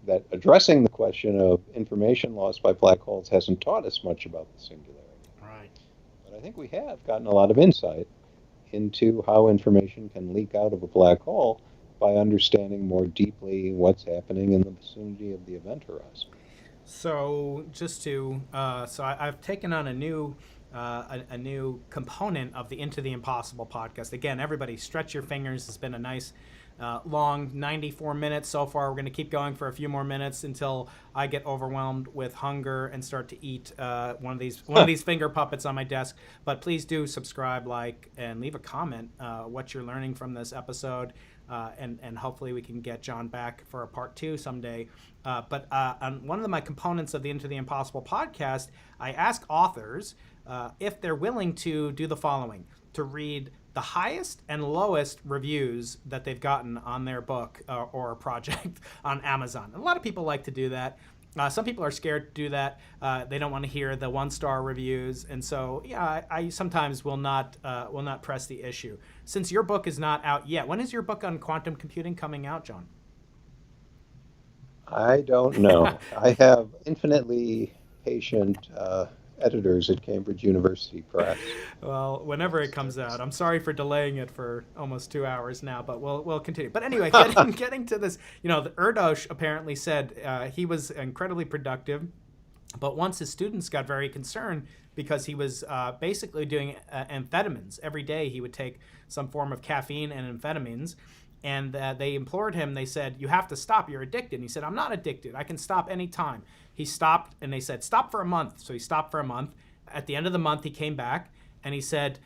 that addressing the question of information lost by black holes hasn't taught us much about the singularity. Right. But I think we have gotten a lot of insight into how information can leak out of a black hole by understanding more deeply what's happening in the vicinity of the event horizon. So just to, I've taken on a new a new component of the Into the Impossible podcast. Again, everybody, stretch your fingers. It's been a nice, long 94 minutes so far. We're going to keep going for a few more minutes until I get overwhelmed with hunger and start to eat one of these finger puppets on my desk. But please do subscribe, like, and leave a comment what you're learning from this episode. And hopefully we can get John back for a part 2 someday. But on one of my components of the Into the Impossible podcast, I ask authors if they're willing to do the following: to read the highest and lowest reviews that they've gotten on their book or project on Amazon. A lot of people like to do that. Some people are scared to do that. They don't want to hear the 1-star reviews, and so I sometimes will not press the issue. Since your book is not out yet, when is your book on quantum computing coming out, John? I don't know. I have infinitely patient editors at Cambridge University Press. Well, whenever it comes out. I'm sorry for delaying it for almost 2 hours now, but we'll continue. But anyway, getting to this, the Erdos apparently said he was incredibly productive, but once his students got very concerned because he was basically doing amphetamines. Every day he would take some form of caffeine and amphetamines, and they implored him. They said, "You have to stop. You're addicted." And he said, "I'm not addicted. I can stop anytime." He stopped, and they said, "Stop for a month." So he stopped for a month. At the end of the month, he came back, and he said,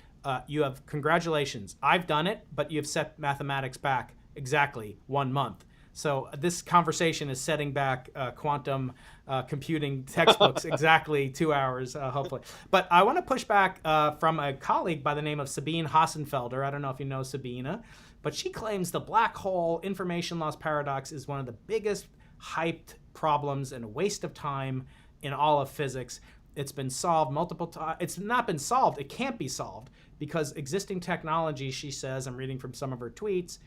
"You have congratulations. I've done it, but you've set mathematics back exactly 1 month." So this conversation is setting back quantum computing textbooks exactly 2 hours, hopefully. But I want to push back from a colleague by the name of Sabine Hassenfelder. I don't know if you know Sabine, but she claims the black hole information loss paradox is one of the biggest hyped problems and a waste of time in all of physics. It's been solved multiple times. It's not been solved. It can't be solved because existing technology, she says, I'm reading from some of her tweets,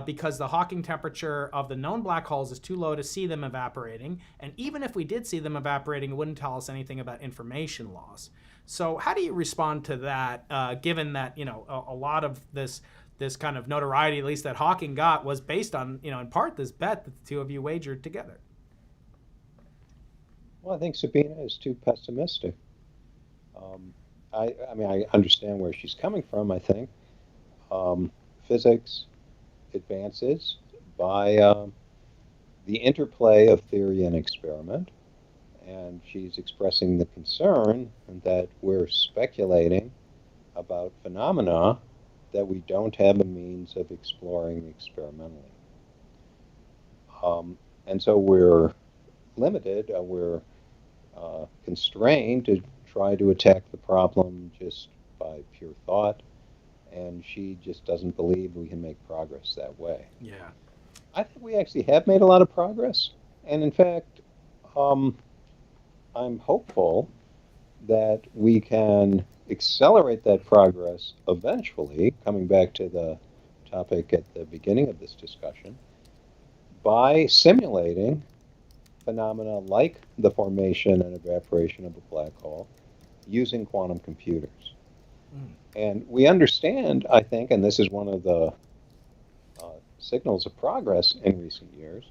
because the Hawking temperature of the known black holes is too low to see them evaporating. And even if we did see them evaporating, it wouldn't tell us anything about information loss. So how do you respond to that, given that, a lot of this kind of notoriety, at least that Hawking got, was based on, in part, this bet that the two of you wagered together? Well, I think Sabina is too pessimistic. I understand where she's coming from, I think. Physics advances by the interplay of theory and experiment, and she's expressing the concern that we're speculating about phenomena that we don't have a means of exploring experimentally. And so we're limited, we're constrained to try to attack the problem just by pure thought, and she just doesn't believe we can make progress that way. Yeah. I think we actually have made a lot of progress, and in fact, I'm hopeful that we can accelerate that progress eventually, coming back to the topic at the beginning of this discussion, by simulating phenomena like the formation and evaporation of a black hole using quantum computers. And we understand, I think, and this is one of the signals of progress in recent years,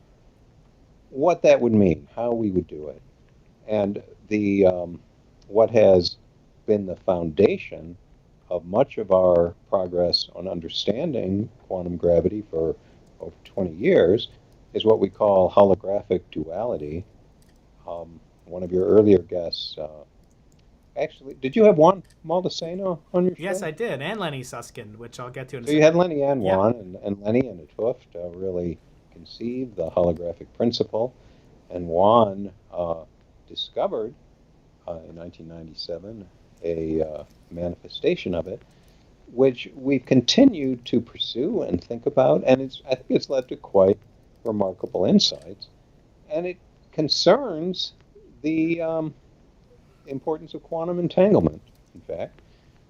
what that would mean, how we would do it. And the what has been the foundation of much of our progress on understanding quantum gravity for over 20 years is what we call holographic duality. One of your earlier guests, actually, did you have Juan Maldacena on your show? Yes, I did, and Lenny Susskind, which I'll get to in a So second. you had Lenny and Juan, Yeah. and Lenny and Tuft really conceived the holographic principle, and Juan discovered in 1997 a manifestation of it, which we've continued to pursue and think about, and I think it's led to quite remarkable insights, and it concerns the importance of quantum entanglement, in fact.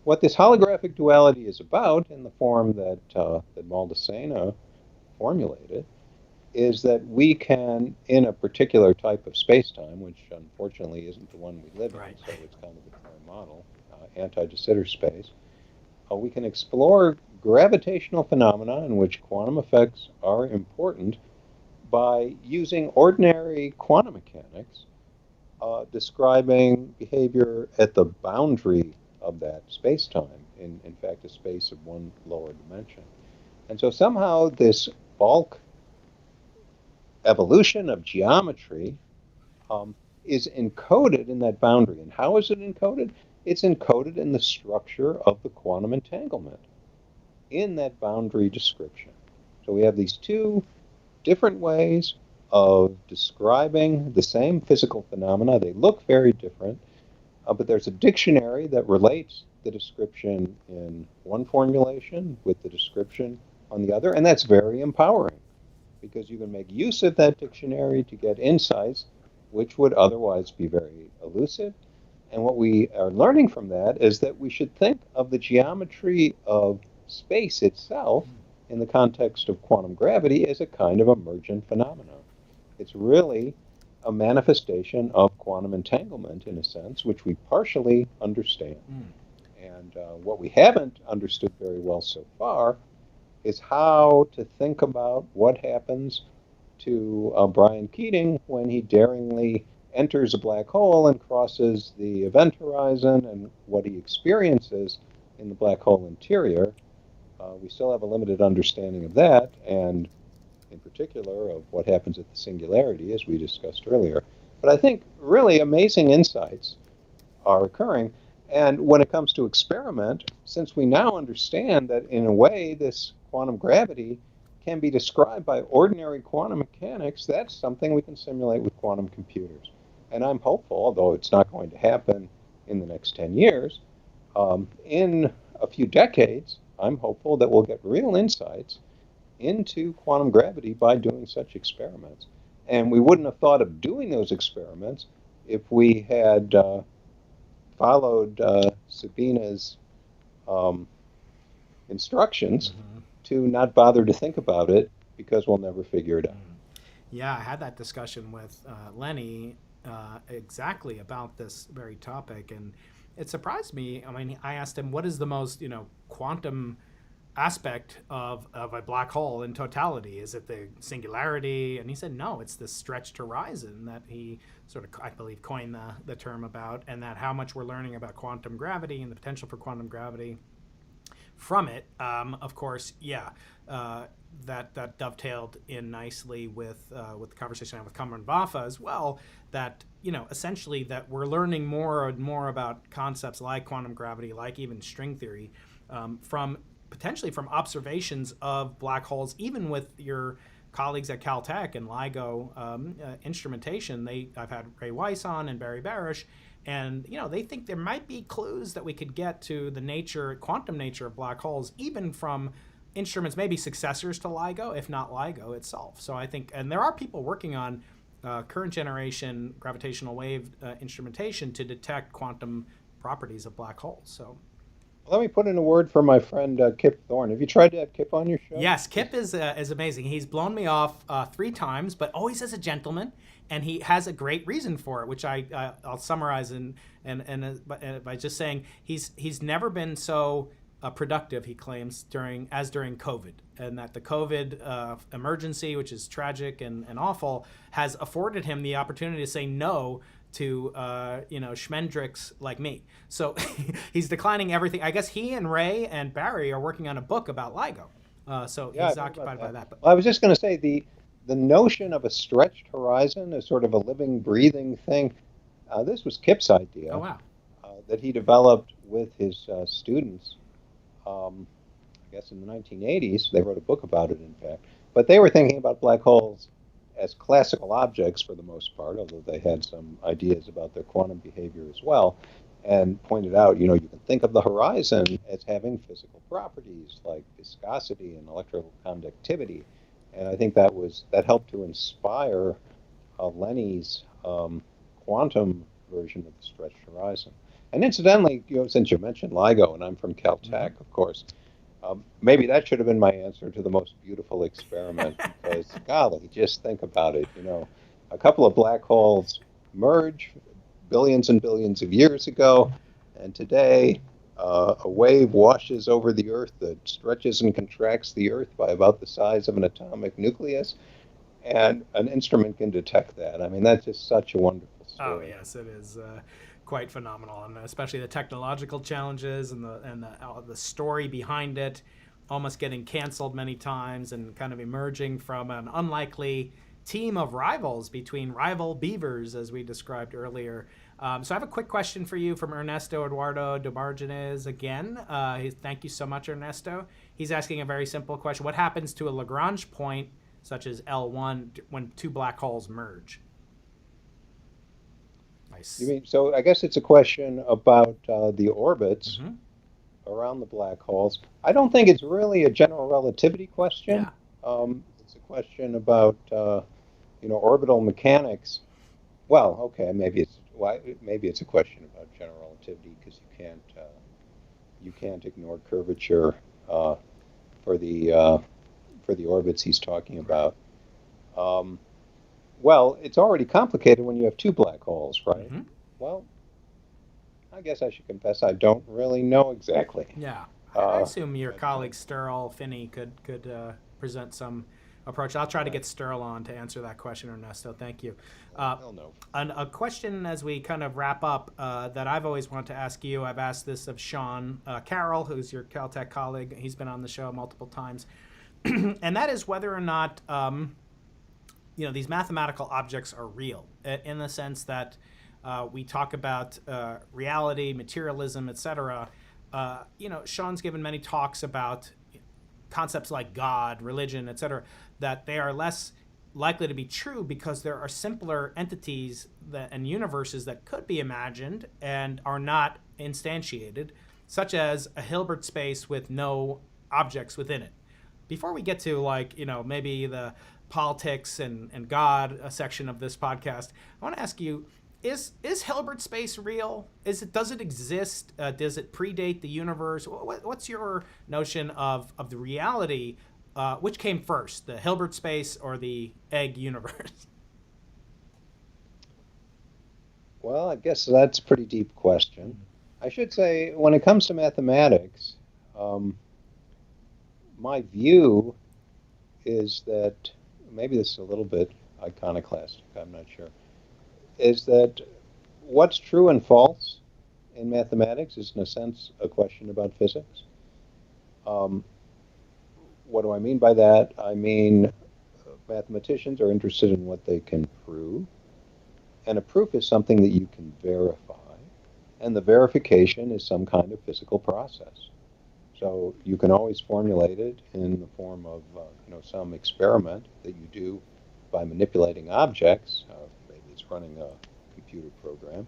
What this holographic duality is about, in the form that Maldacena formulated, is that we can, in a particular type of space-time, which unfortunately isn't the one we live in, so it's kind of a current model, anti-de Sitter space, we can explore gravitational phenomena in which quantum effects are important by using ordinary quantum mechanics, describing behavior at the boundary of that space-time, in fact, a space of one lower dimension. And so somehow this bulk evolution of geometry um, is encoded in that boundary. And how is it encoded? It's encoded in the structure of the quantum entanglement in that boundary description. So we have these two different ways of describing the same physical phenomena. They look very different, but there's a dictionary that relates the description in one formulation with the description on the other, and that's very empowering because you can make use of that dictionary to get insights which would otherwise be very elusive. And what we are learning from that is that we should think of the geometry of space itself in the context of quantum gravity as a kind of emergent phenomenon. It's really a manifestation of quantum entanglement, in a sense, which we partially understand. And what we haven't understood very well so far is how to think about what happens to Brian Keating when he daringly enters a black hole and crosses the event horizon and what he experiences in the black hole interior. We still have a limited understanding of that, and in particular of what happens at the singularity, as we discussed earlier. But I think really amazing insights are occurring. And when it comes to experiment, since we now understand that in a way this quantum gravity can be described by ordinary quantum mechanics, that's something we can simulate with quantum computers. And I'm hopeful, although it's not going to happen in the next 10 years, in a few decades, I'm hopeful that we'll get real insights into quantum gravity by doing such experiments. And we wouldn't have thought of doing those experiments if we had followed Sabina's instructions to not bother to think about it because we'll never figure it out. Yeah, I had that discussion with Lenny exactly about this very topic, and it surprised me. I mean, I asked him, what is the most, quantum aspect of a black hole in totality? Is it the singularity? And he said, no, it's the stretched horizon that he sort of, I believe, coined the term about, and that how much we're learning about quantum gravity and the potential for quantum gravity from it. Of course, that dovetailed in nicely with the conversation I had with Kamran Vafa as well, that essentially that we're learning more and more about concepts like quantum gravity, like even string theory, from potentially from observations of black holes, even with your colleagues at Caltech and LIGO instrumentation. I've had Ray Weiss on and Barry Barish, and they think there might be clues that we could get to the quantum nature of black holes, even from instruments, maybe successors to LIGO, if not LIGO itself. So I think, and there are people working on current generation gravitational wave instrumentation to detect quantum properties of black holes. So let me put in a word for my friend Kip Thorne. Have you tried to have Kip on your show? Yes, Kip is amazing. He's blown me off 3 times, but always as a gentleman, and he has a great reason for it, which I'll summarize by just saying he's never been so productive, he claims, during COVID, and that the COVID emergency, which is tragic and awful, has afforded him the opportunity to say no to schmendricks like me. So he's declining everything. I guess he and Ray and Barry are working on a book about LIGO. So he's occupied by that. Well, I was just going to say the notion of a stretched horizon as sort of a living, breathing thing. This was Kip's idea. Oh, wow. That he developed with his students. I guess in the 1980s, they wrote a book about it, in fact. But they were thinking about black holes as classical objects for the most part, although they had some ideas about their quantum behavior as well, and pointed out, you can think of the horizon as having physical properties like viscosity and electrical conductivity. And I think that helped to inspire Lenny's quantum version of the stretched horizon. And incidentally, since you mentioned LIGO, and I'm from Caltech, of course, maybe that should have been my answer to the most beautiful experiment, because, golly, just think about it. A couple of black holes merge billions and billions of years ago, and today a wave washes over the Earth that stretches and contracts the Earth by about the size of an atomic nucleus, and an instrument can detect that. I mean, that's just such a wonderful story. Oh, yes, it is. quite phenomenal, and especially the technological challenges and the story behind it, almost getting canceled many times and kind of emerging from an unlikely team of rivals between rival beavers, as we described earlier. So I have a quick question for you from Ernesto Eduardo de Marginez again. Thank you so much, Ernesto. He's asking a very simple question. What happens to a Lagrange point, such as L1, when two black holes merge? Nice. You mean, so I guess it's a question about the orbits around the black holes. I don't think it's really a general relativity question. Yeah. It's a question about, orbital mechanics. Well, okay, maybe it's a question about general relativity because you can't ignore curvature for the orbits he's talking about. Well, it's already complicated when you have two black holes, right? Well, I guess I should confess I don't really know exactly. Yeah, I assume your colleague Sterl Finney could present some approach. I'll try to get Sterl on to answer that question, Ernesto. Thank you. He'll know. And a question as we kind of wrap up that I've always wanted to ask you. I've asked this of Sean Carroll, who's your Caltech colleague. He's been on the show multiple times, and that is whether or not these mathematical objects are real, in the sense that we talk about reality, materialism, etc. Sean's given many talks about concepts like God, religion, etc., that they are less likely to be true because there are simpler entities and universes that could be imagined and are not instantiated, such as a Hilbert space with no objects within it. Before we get to maybe the politics and God section of this podcast, I want to ask you, is Hilbert space real? Does it exist? Does it predate the universe? What's your notion of the reality? Which came first, the Hilbert space or the egg universe? Well, I guess that's a pretty deep question. I should say, when it comes to mathematics, my view is that, maybe this is a little bit iconoclastic, I'm not sure, is that what's true and false in mathematics is, in a sense, a question about physics. What do I mean by that? I mean, mathematicians are interested in what they can prove, and a proof is something that you can verify, and the verification is some kind of physical process. So you can always formulate it in the form of some experiment that you do by manipulating objects. Maybe it's running a computer program,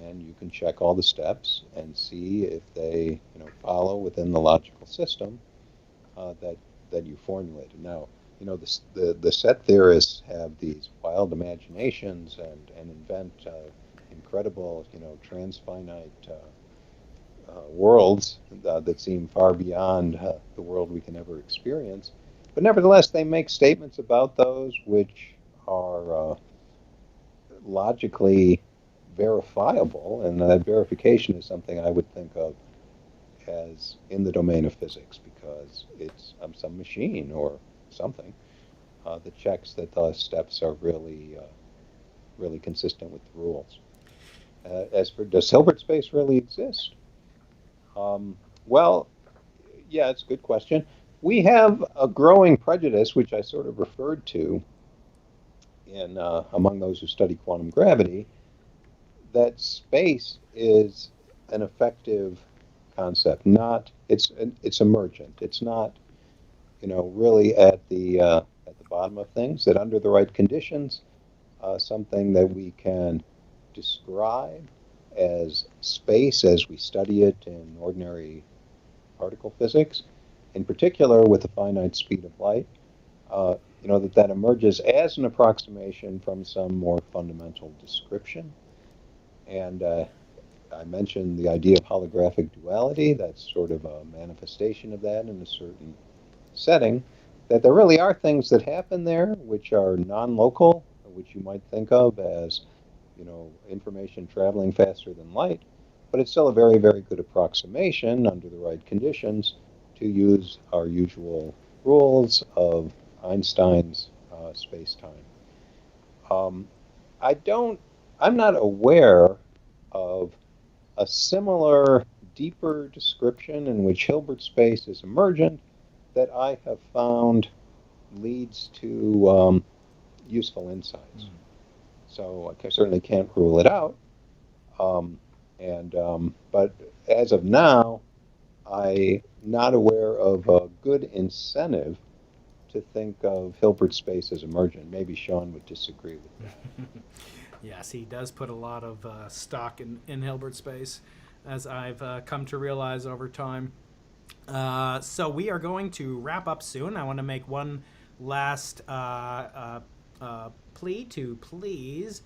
and you can check all the steps and see if they follow within the logical system that you formulated. Now, the set theorists have these wild imaginations and invent incredible transfinite worlds that seem far beyond the world we can ever experience. But nevertheless, they make statements about those which are logically verifiable, and that verification is something I would think of as in the domain of physics, because it's some machine or something that checks that the steps are really consistent with the rules. As for, does Hilbert space really exist? Well, yeah, it's a good question. We have a growing prejudice, which I sort of referred to in among those who study quantum gravity, that space is an effective concept. It's emergent. It's not, really at the bottom of things. That under the right conditions, something that we can describe as space as we study it in ordinary particle physics, in particular with the finite speed of light, that emerges as an approximation from some more fundamental description. And I mentioned the idea of holographic duality. That's sort of a manifestation of that in a certain setting, that there really are things that happen there which are non-local, which you might think of as information traveling faster than light, but it's still a very, very good approximation under the right conditions to use our usual rules of Einstein's space-time. I'm not aware of a similar, deeper description in which Hilbert space is emergent that I have found leads to useful insights. So I certainly can't rule it out. But as of now, I'm not aware of a good incentive to think of Hilbert space as emergent. Maybe Sean would disagree with that. Yes, he does put a lot of stock in Hilbert space, as I've come to realize over time. So we are going to wrap up soon. I want to make one last plea to please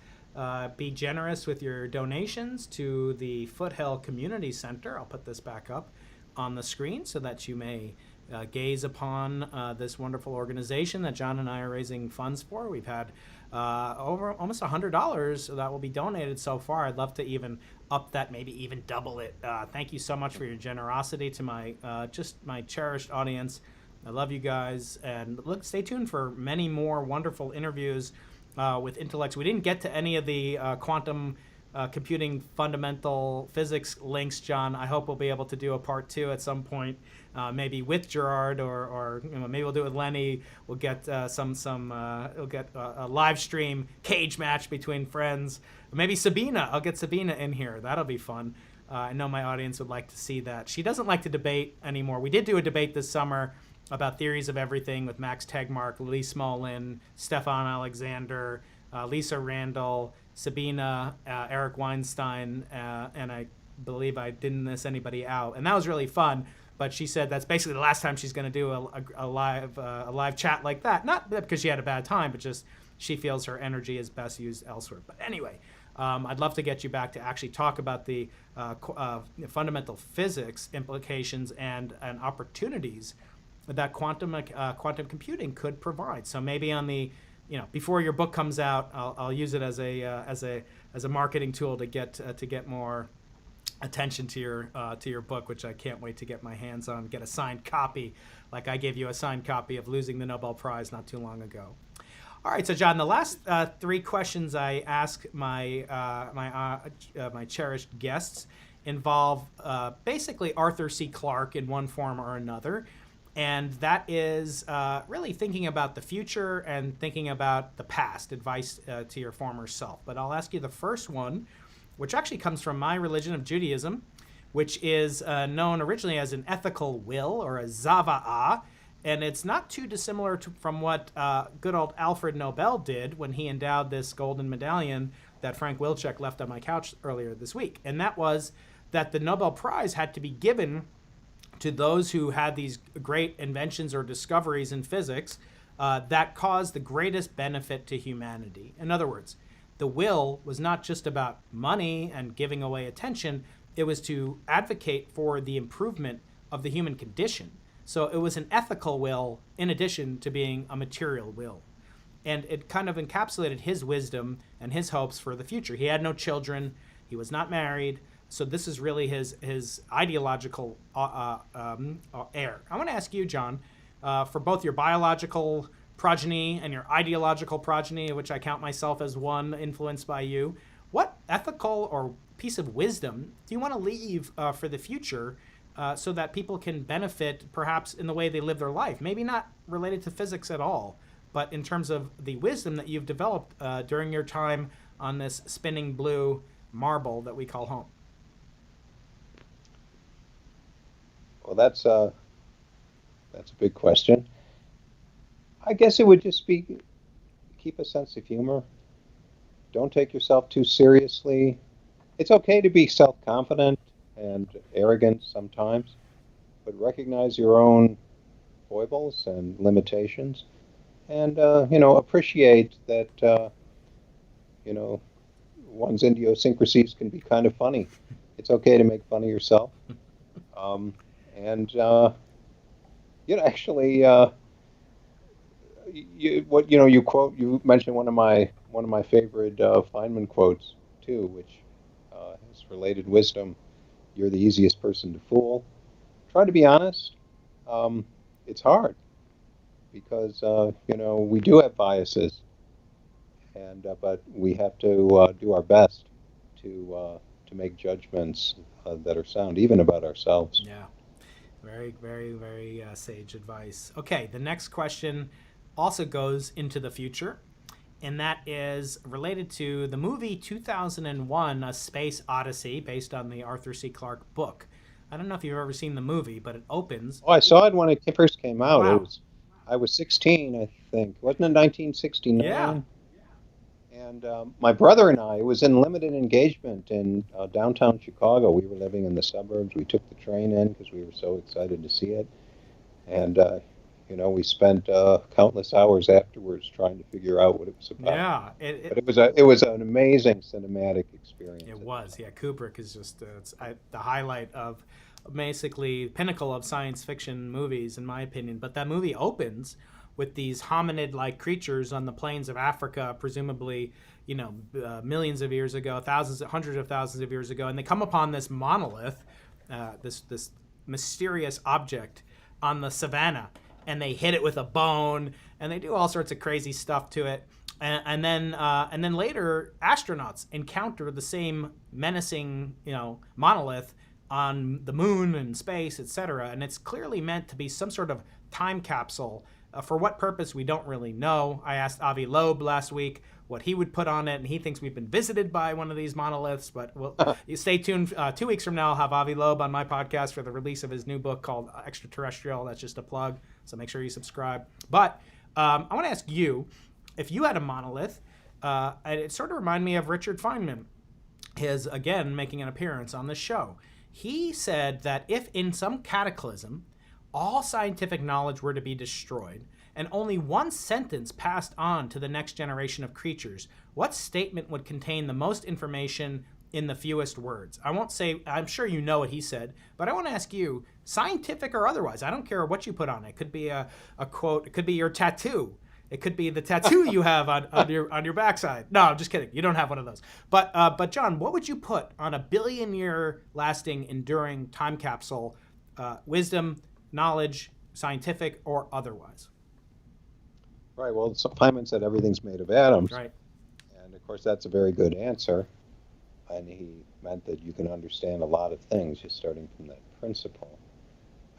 be generous with your donations to the Foothill Community Center. I'll put this back up on the screen so that you may gaze upon this wonderful organization that John and I are raising funds for. We've had over almost $100 that will be donated so far. I'd love to even up that, maybe even double it. Thank you so much for your generosity to my just my cherished audience. I love you guys, and look, stay tuned for many more wonderful interviews with intellects. We didn't get to any of the quantum computing fundamental physics links, John. I hope we'll be able to do a part 2 at some point, maybe with Gerard, or maybe we'll do it with Lenny. We'll get we'll get a live stream cage match between friends. Maybe Sabina. I'll get Sabina in here. That'll be fun. I know my audience would like to see that. She doesn't like to debate anymore. We did do a debate this summer about theories of everything with Max Tegmark, Lee Smolin, Stefan Alexander, Lisa Randall, Sabina, Eric Weinstein, and I believe I didn't miss anybody out. And that was really fun. But she said that's basically the last time she's going to do a live chat like that. Not because she had a bad time, but just she feels her energy is best used elsewhere. But anyway, I'd love to get you back to actually talk about the fundamental physics implications and opportunities that quantum computing could provide. So maybe on the before your book comes out, I'll use it as a marketing tool to get more attention to your book, which I can't wait to get my hands on, get a signed copy, like I gave you a signed copy of Losing the Nobel Prize not too long ago. All right, so John, the last 3 questions I ask my cherished guests involve basically Arthur C. Clarke in one form or another. And that is really thinking about the future and thinking about the past, advice to your former self. But I'll ask you the first one, which actually comes from my religion of Judaism, which is known originally as an ethical will, or a zava'ah. And it's not too dissimilar from what good old Alfred Nobel did when he endowed this golden medallion that Frank Wilczek left on my couch earlier this week. And that was that the Nobel Prize had to be given to those who had these great inventions or discoveries in physics that caused the greatest benefit to humanity. In other words, the will was not just about money and giving away attention. It was to advocate for the improvement of the human condition. So it was an ethical will in addition to being a material will. And it kind of encapsulated his wisdom and his hopes for the future. He had no children. He was not married. So this is really his ideological heir. I want to ask you, John, for both your biological progeny and your ideological progeny, which I count myself as one influenced by you, what ethical or piece of wisdom do you want to leave for the future so that people can benefit perhaps in the way they live their life? Maybe not related to physics at all, but in terms of the wisdom that you've developed during your time on this spinning blue marble that we call home. Well, that's a big question. I guess it would just be keep a sense of humor. Don't take yourself too seriously. It's okay to be self-confident and arrogant sometimes, but recognize your own foibles and limitations, and appreciate that one's idiosyncrasies can be kind of funny. It's okay to make fun of yourself. You mentioned one of my favorite Feynman quotes too, which has related wisdom. You're the easiest person to fool. Try to be honest. It's hard because we do have biases, and but we have to do our best to to make judgments that are sound, even about ourselves. Yeah. Very, very, very sage advice. Okay, the next question also goes into the future, and that is related to the movie 2001, A Space Odyssey, based on the Arthur C. Clarke book. I don't know if you've ever seen the movie, but it opens. Oh, I saw it when it first came out. Wow. I was 16, I think. Wasn't it 1969? Yeah. And my brother and I, it was in limited engagement in downtown Chicago. We were living in the suburbs. We took the train in because we were so excited to see it. And, we spent countless hours afterwards trying to figure out what it was about. Yeah. But it was an amazing cinematic experience. It was. Yeah, Kubrick is just the highlight of basically pinnacle of science fiction movies, in my opinion. But that movie opens with these hominid-like creatures on the plains of Africa, presumably, millions of years ago, hundreds of thousands of years ago, and they come upon this monolith, this mysterious object on the savannah, and they hit it with a bone, and they do all sorts of crazy stuff to it, and then later astronauts encounter the same menacing, monolith on the moon and space, etc., and it's clearly meant to be some sort of time capsule. For what purpose, we don't really know. I asked Avi Loeb last week what he would put on it, and he thinks we've been visited by one of these monoliths, but you stay tuned. 2 weeks from now, I'll have Avi Loeb on my podcast for the release of his new book called Extraterrestrial. That's just a plug, so make sure you subscribe. But I want to ask you, if you had a monolith, it sort of reminded me of Richard Feynman, his, again, making an appearance on this show. He said that if in some cataclysm, all scientific knowledge were to be destroyed, and only one sentence passed on to the next generation of creatures, what statement would contain the most information in the fewest words? I won't say, I'm sure you know what he said, but I want to ask you, scientific or otherwise, I don't care what you put on it. It could be a quote, it could be your tattoo. It could be the tattoo you have on your backside. No, I'm just kidding. You don't have one of those. But John, what would you put on a billion-year lasting, enduring time capsule, wisdom, knowledge, scientific or otherwise? Right. Well, Feynman said everything's made of atoms. Right. And of course, that's a very good answer. And he meant that you can understand a lot of things just starting from that principle.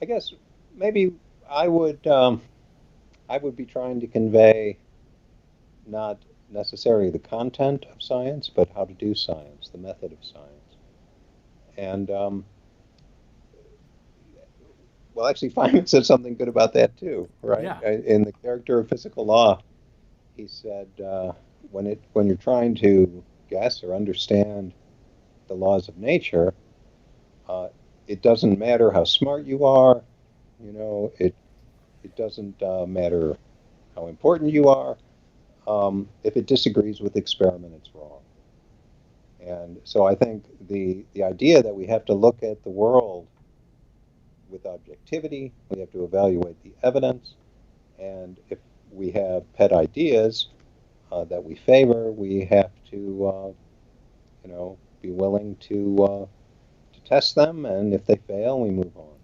I guess maybe I would be trying to convey not necessarily the content of science, but how to do science, the method of science. And well, actually, Feynman said something good about that too, right? Yeah. In the Character of Physical Law, he said when you're trying to guess or understand the laws of nature, it doesn't matter how smart you are. It doesn't matter how important you are. If it disagrees with the experiment, it's wrong. And so I think the idea that we have to look at the world with objectivity, we have to evaluate the evidence, and if we have pet ideas that we favor, we have to, be willing to test them, and if they fail, we move on.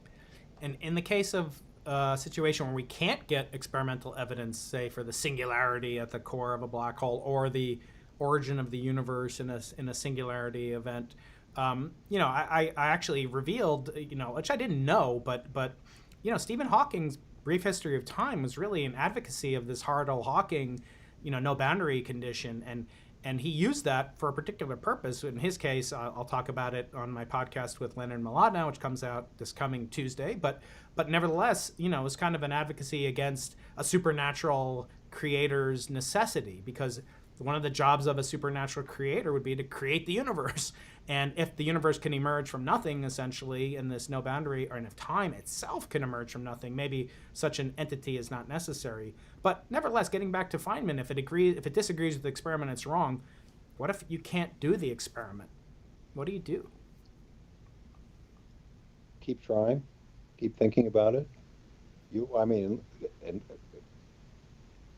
And in the case of a situation where we can't get experimental evidence, say for the singularity at the core of a black hole or the origin of the universe in a singularity event, I actually revealed, which I didn't know, but Stephen Hawking's Brief History of Time was really an advocacy of this Hartle-Hawking, no boundary condition, and he used that for a particular purpose. In his case, I'll talk about it on my podcast with Leonard Mlodinow, which comes out this coming Tuesday. But nevertheless, it was kind of an advocacy against a supernatural creator's necessity, because one of the jobs of a supernatural creator would be to create the universe. And if the universe can emerge from nothing, essentially, in this no boundary, and if time itself can emerge from nothing, maybe such an entity is not necessary. But nevertheless, getting back to Feynman, if it disagrees with the experiment, it's wrong. What if you can't do the experiment? What do you do? Keep trying. Keep thinking about it.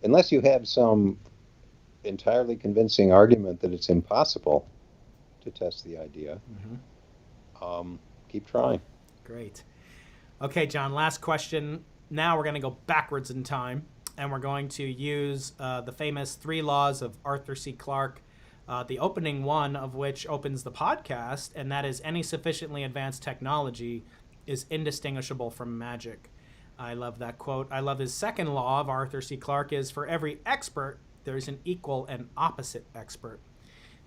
Unless you have some entirely convincing argument that it's impossible to test the idea, keep trying. Great. Okay, John, last question. Now we're going to go backwards in time, and we're going to use the famous 3 laws of Arthur C. Clarke. The opening one of which opens the podcast, and that is any sufficiently advanced technology is indistinguishable from magic. I love that quote. I love his second law of Arthur C. Clarke is for every expert, there's an equal and opposite expert.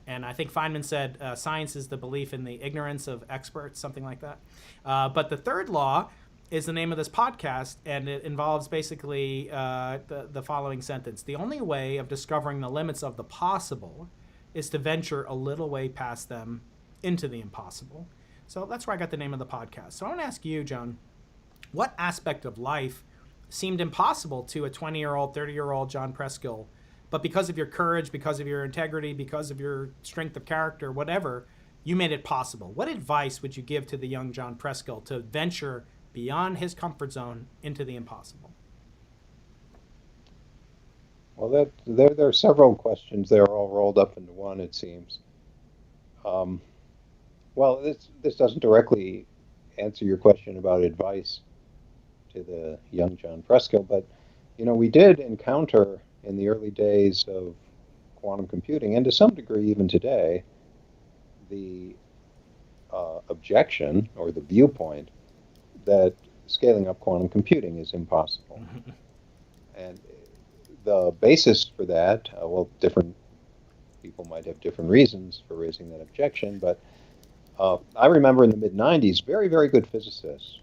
And I think Feynman said science is the belief in the ignorance of experts, something like that. But the third law is the name of this podcast, and it involves basically the following sentence. The only way of discovering the limits of the possible is to venture a little way past them into the impossible. So that's where I got the name of the podcast. So I want to ask you, Joan, what aspect of life seemed impossible to a 20-year-old, 30-year-old John Preskill, but because of your courage, because of your integrity, because of your strength of character, whatever, you made it possible? What advice would you give to the young John Preskill to venture beyond his comfort zone into the impossible? Well, there are several questions there all rolled up into one, it seems. Well, this doesn't directly answer your question about advice to the young John Preskill, but we did encounter in the early days of quantum computing, and to some degree even today, the objection or the viewpoint that scaling up quantum computing is impossible. And the basis for that, well, different people might have different reasons for raising that objection, but I remember in the mid-'90s, very, very good physicists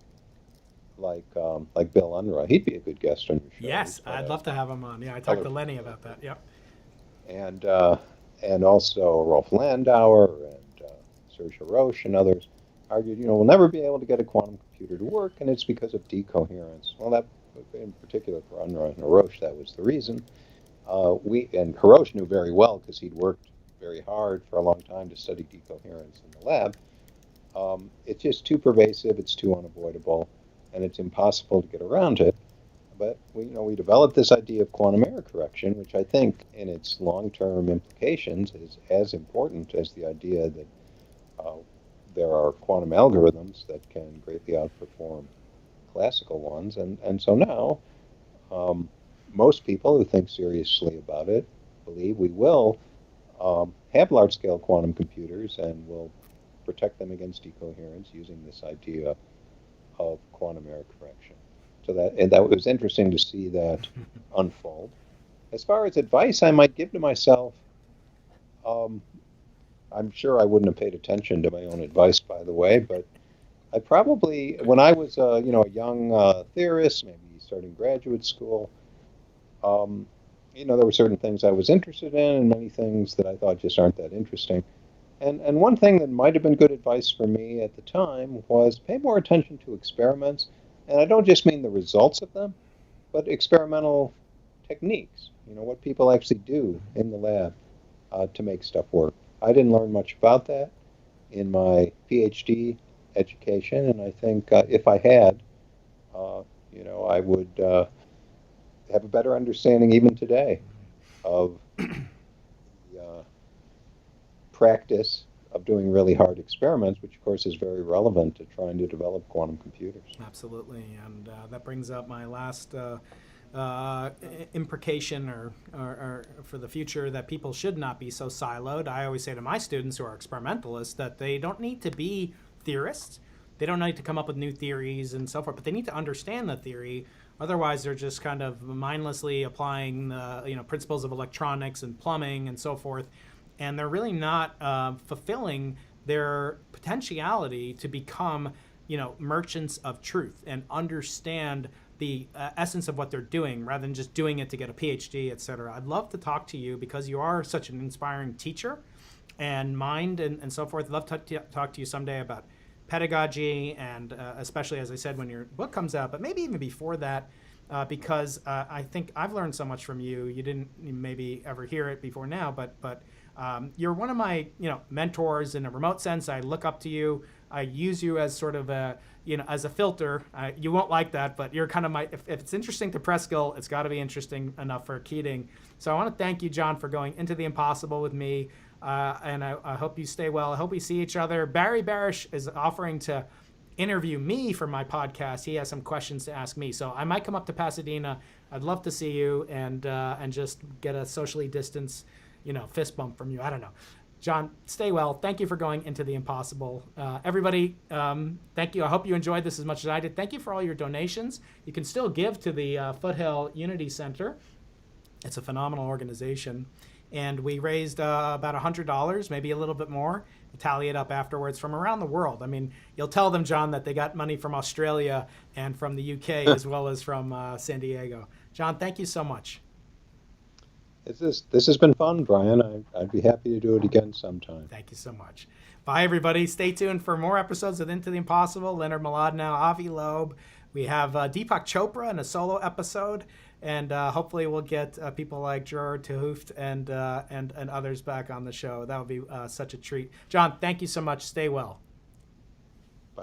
like Bill Unruh. He'd be a good guest on your show. Yes, I'd love to have him on. Yeah, I talked to Lenny about that. Yep. And also Rolf Landauer and Serge Haroche and others argued, we'll never be able to get a quantum computer to work, and it's because of decoherence. Well, that in particular for Unruh and Haroche, that was the reason. And Haroche knew very well because he'd worked very hard for a long time to study decoherence in the lab. It's just too pervasive, it's too unavoidable, and it's impossible to get around it. But we developed this idea of quantum error correction, which I think in its long-term implications is as important as the idea that there are quantum algorithms that can greatly outperform classical ones. And so now, most people who think seriously about it believe we will have large-scale quantum computers and will protect them against decoherence using this idea of quantum error correction. So that was interesting to see that unfold. As far as advice I might give to myself, I'm sure I wouldn't have paid attention to my own advice, by the way, but I probably, when I was a young theorist, maybe starting graduate school, there were certain things I was interested in and many things that I thought just aren't that interesting. And one thing that might have been good advice for me at the time was pay more attention to experiments. And I don't just mean the results of them, but experimental techniques, what people actually do in the lab to make stuff work. I didn't learn much about that in my PhD education, and I think if I had, I would have a better understanding even today of the practice of doing really hard experiments, which of course is very relevant to trying to develop quantum computers. Absolutely, and that brings up my last imprecation or for the future, that people should not be so siloed. I always say to my students who are experimentalists that they don't need to be theorists. They don't need to come up with new theories and so forth, but they need to understand the theory. Otherwise, they're just kind of mindlessly applying the principles of electronics and plumbing and so forth, and they're really not fulfilling their potentiality to become merchants of truth and understand the essence of what they're doing rather than just doing it to get a PhD, etc. I'd love to talk to you because you are such an inspiring teacher and mind and so forth. I'd love to talk to you someday about pedagogy and especially, as I said, when your book comes out, but maybe even before that, because I think I've learned so much from you. You didn't maybe ever hear it before now, but you're one of my mentors in a remote sense. I look up to you. I use you as sort of a as a filter. You won't like that, but you're kind of my. If it's interesting to Preskill, it's got to be interesting enough for Keating. So I want to thank you, John, for going into the impossible with me, and I hope you stay well. I hope we see each other. Barry Barish is offering to interview me for my podcast. He has some questions to ask me, so I might come up to Pasadena. I'd love to see you and just get a socially distanced fist bump from you. I don't know. John, stay well. Thank you for going into the impossible. Everybody, thank you. I hope you enjoyed this as much as I did. Thank you for all your donations. You can still give to the Foothill Unity Center. It's a phenomenal organization. And we raised about $100, maybe a little bit more. We'll tally it up afterwards from around the world. I mean, you'll tell them, John, that they got money from Australia and from the UK as well as from San Diego. John, thank you so much. This has been fun, Brian. I'd be happy to do it again sometime. Thank you so much. Bye, everybody. Stay tuned for more episodes of Into the Impossible. Leonard Mlodinow, Avi Loeb. We have Deepak Chopra in a solo episode, and hopefully we'll get people like Gerard Tehooft and others back on the show. That would be such a treat. John, thank you so much. Stay well.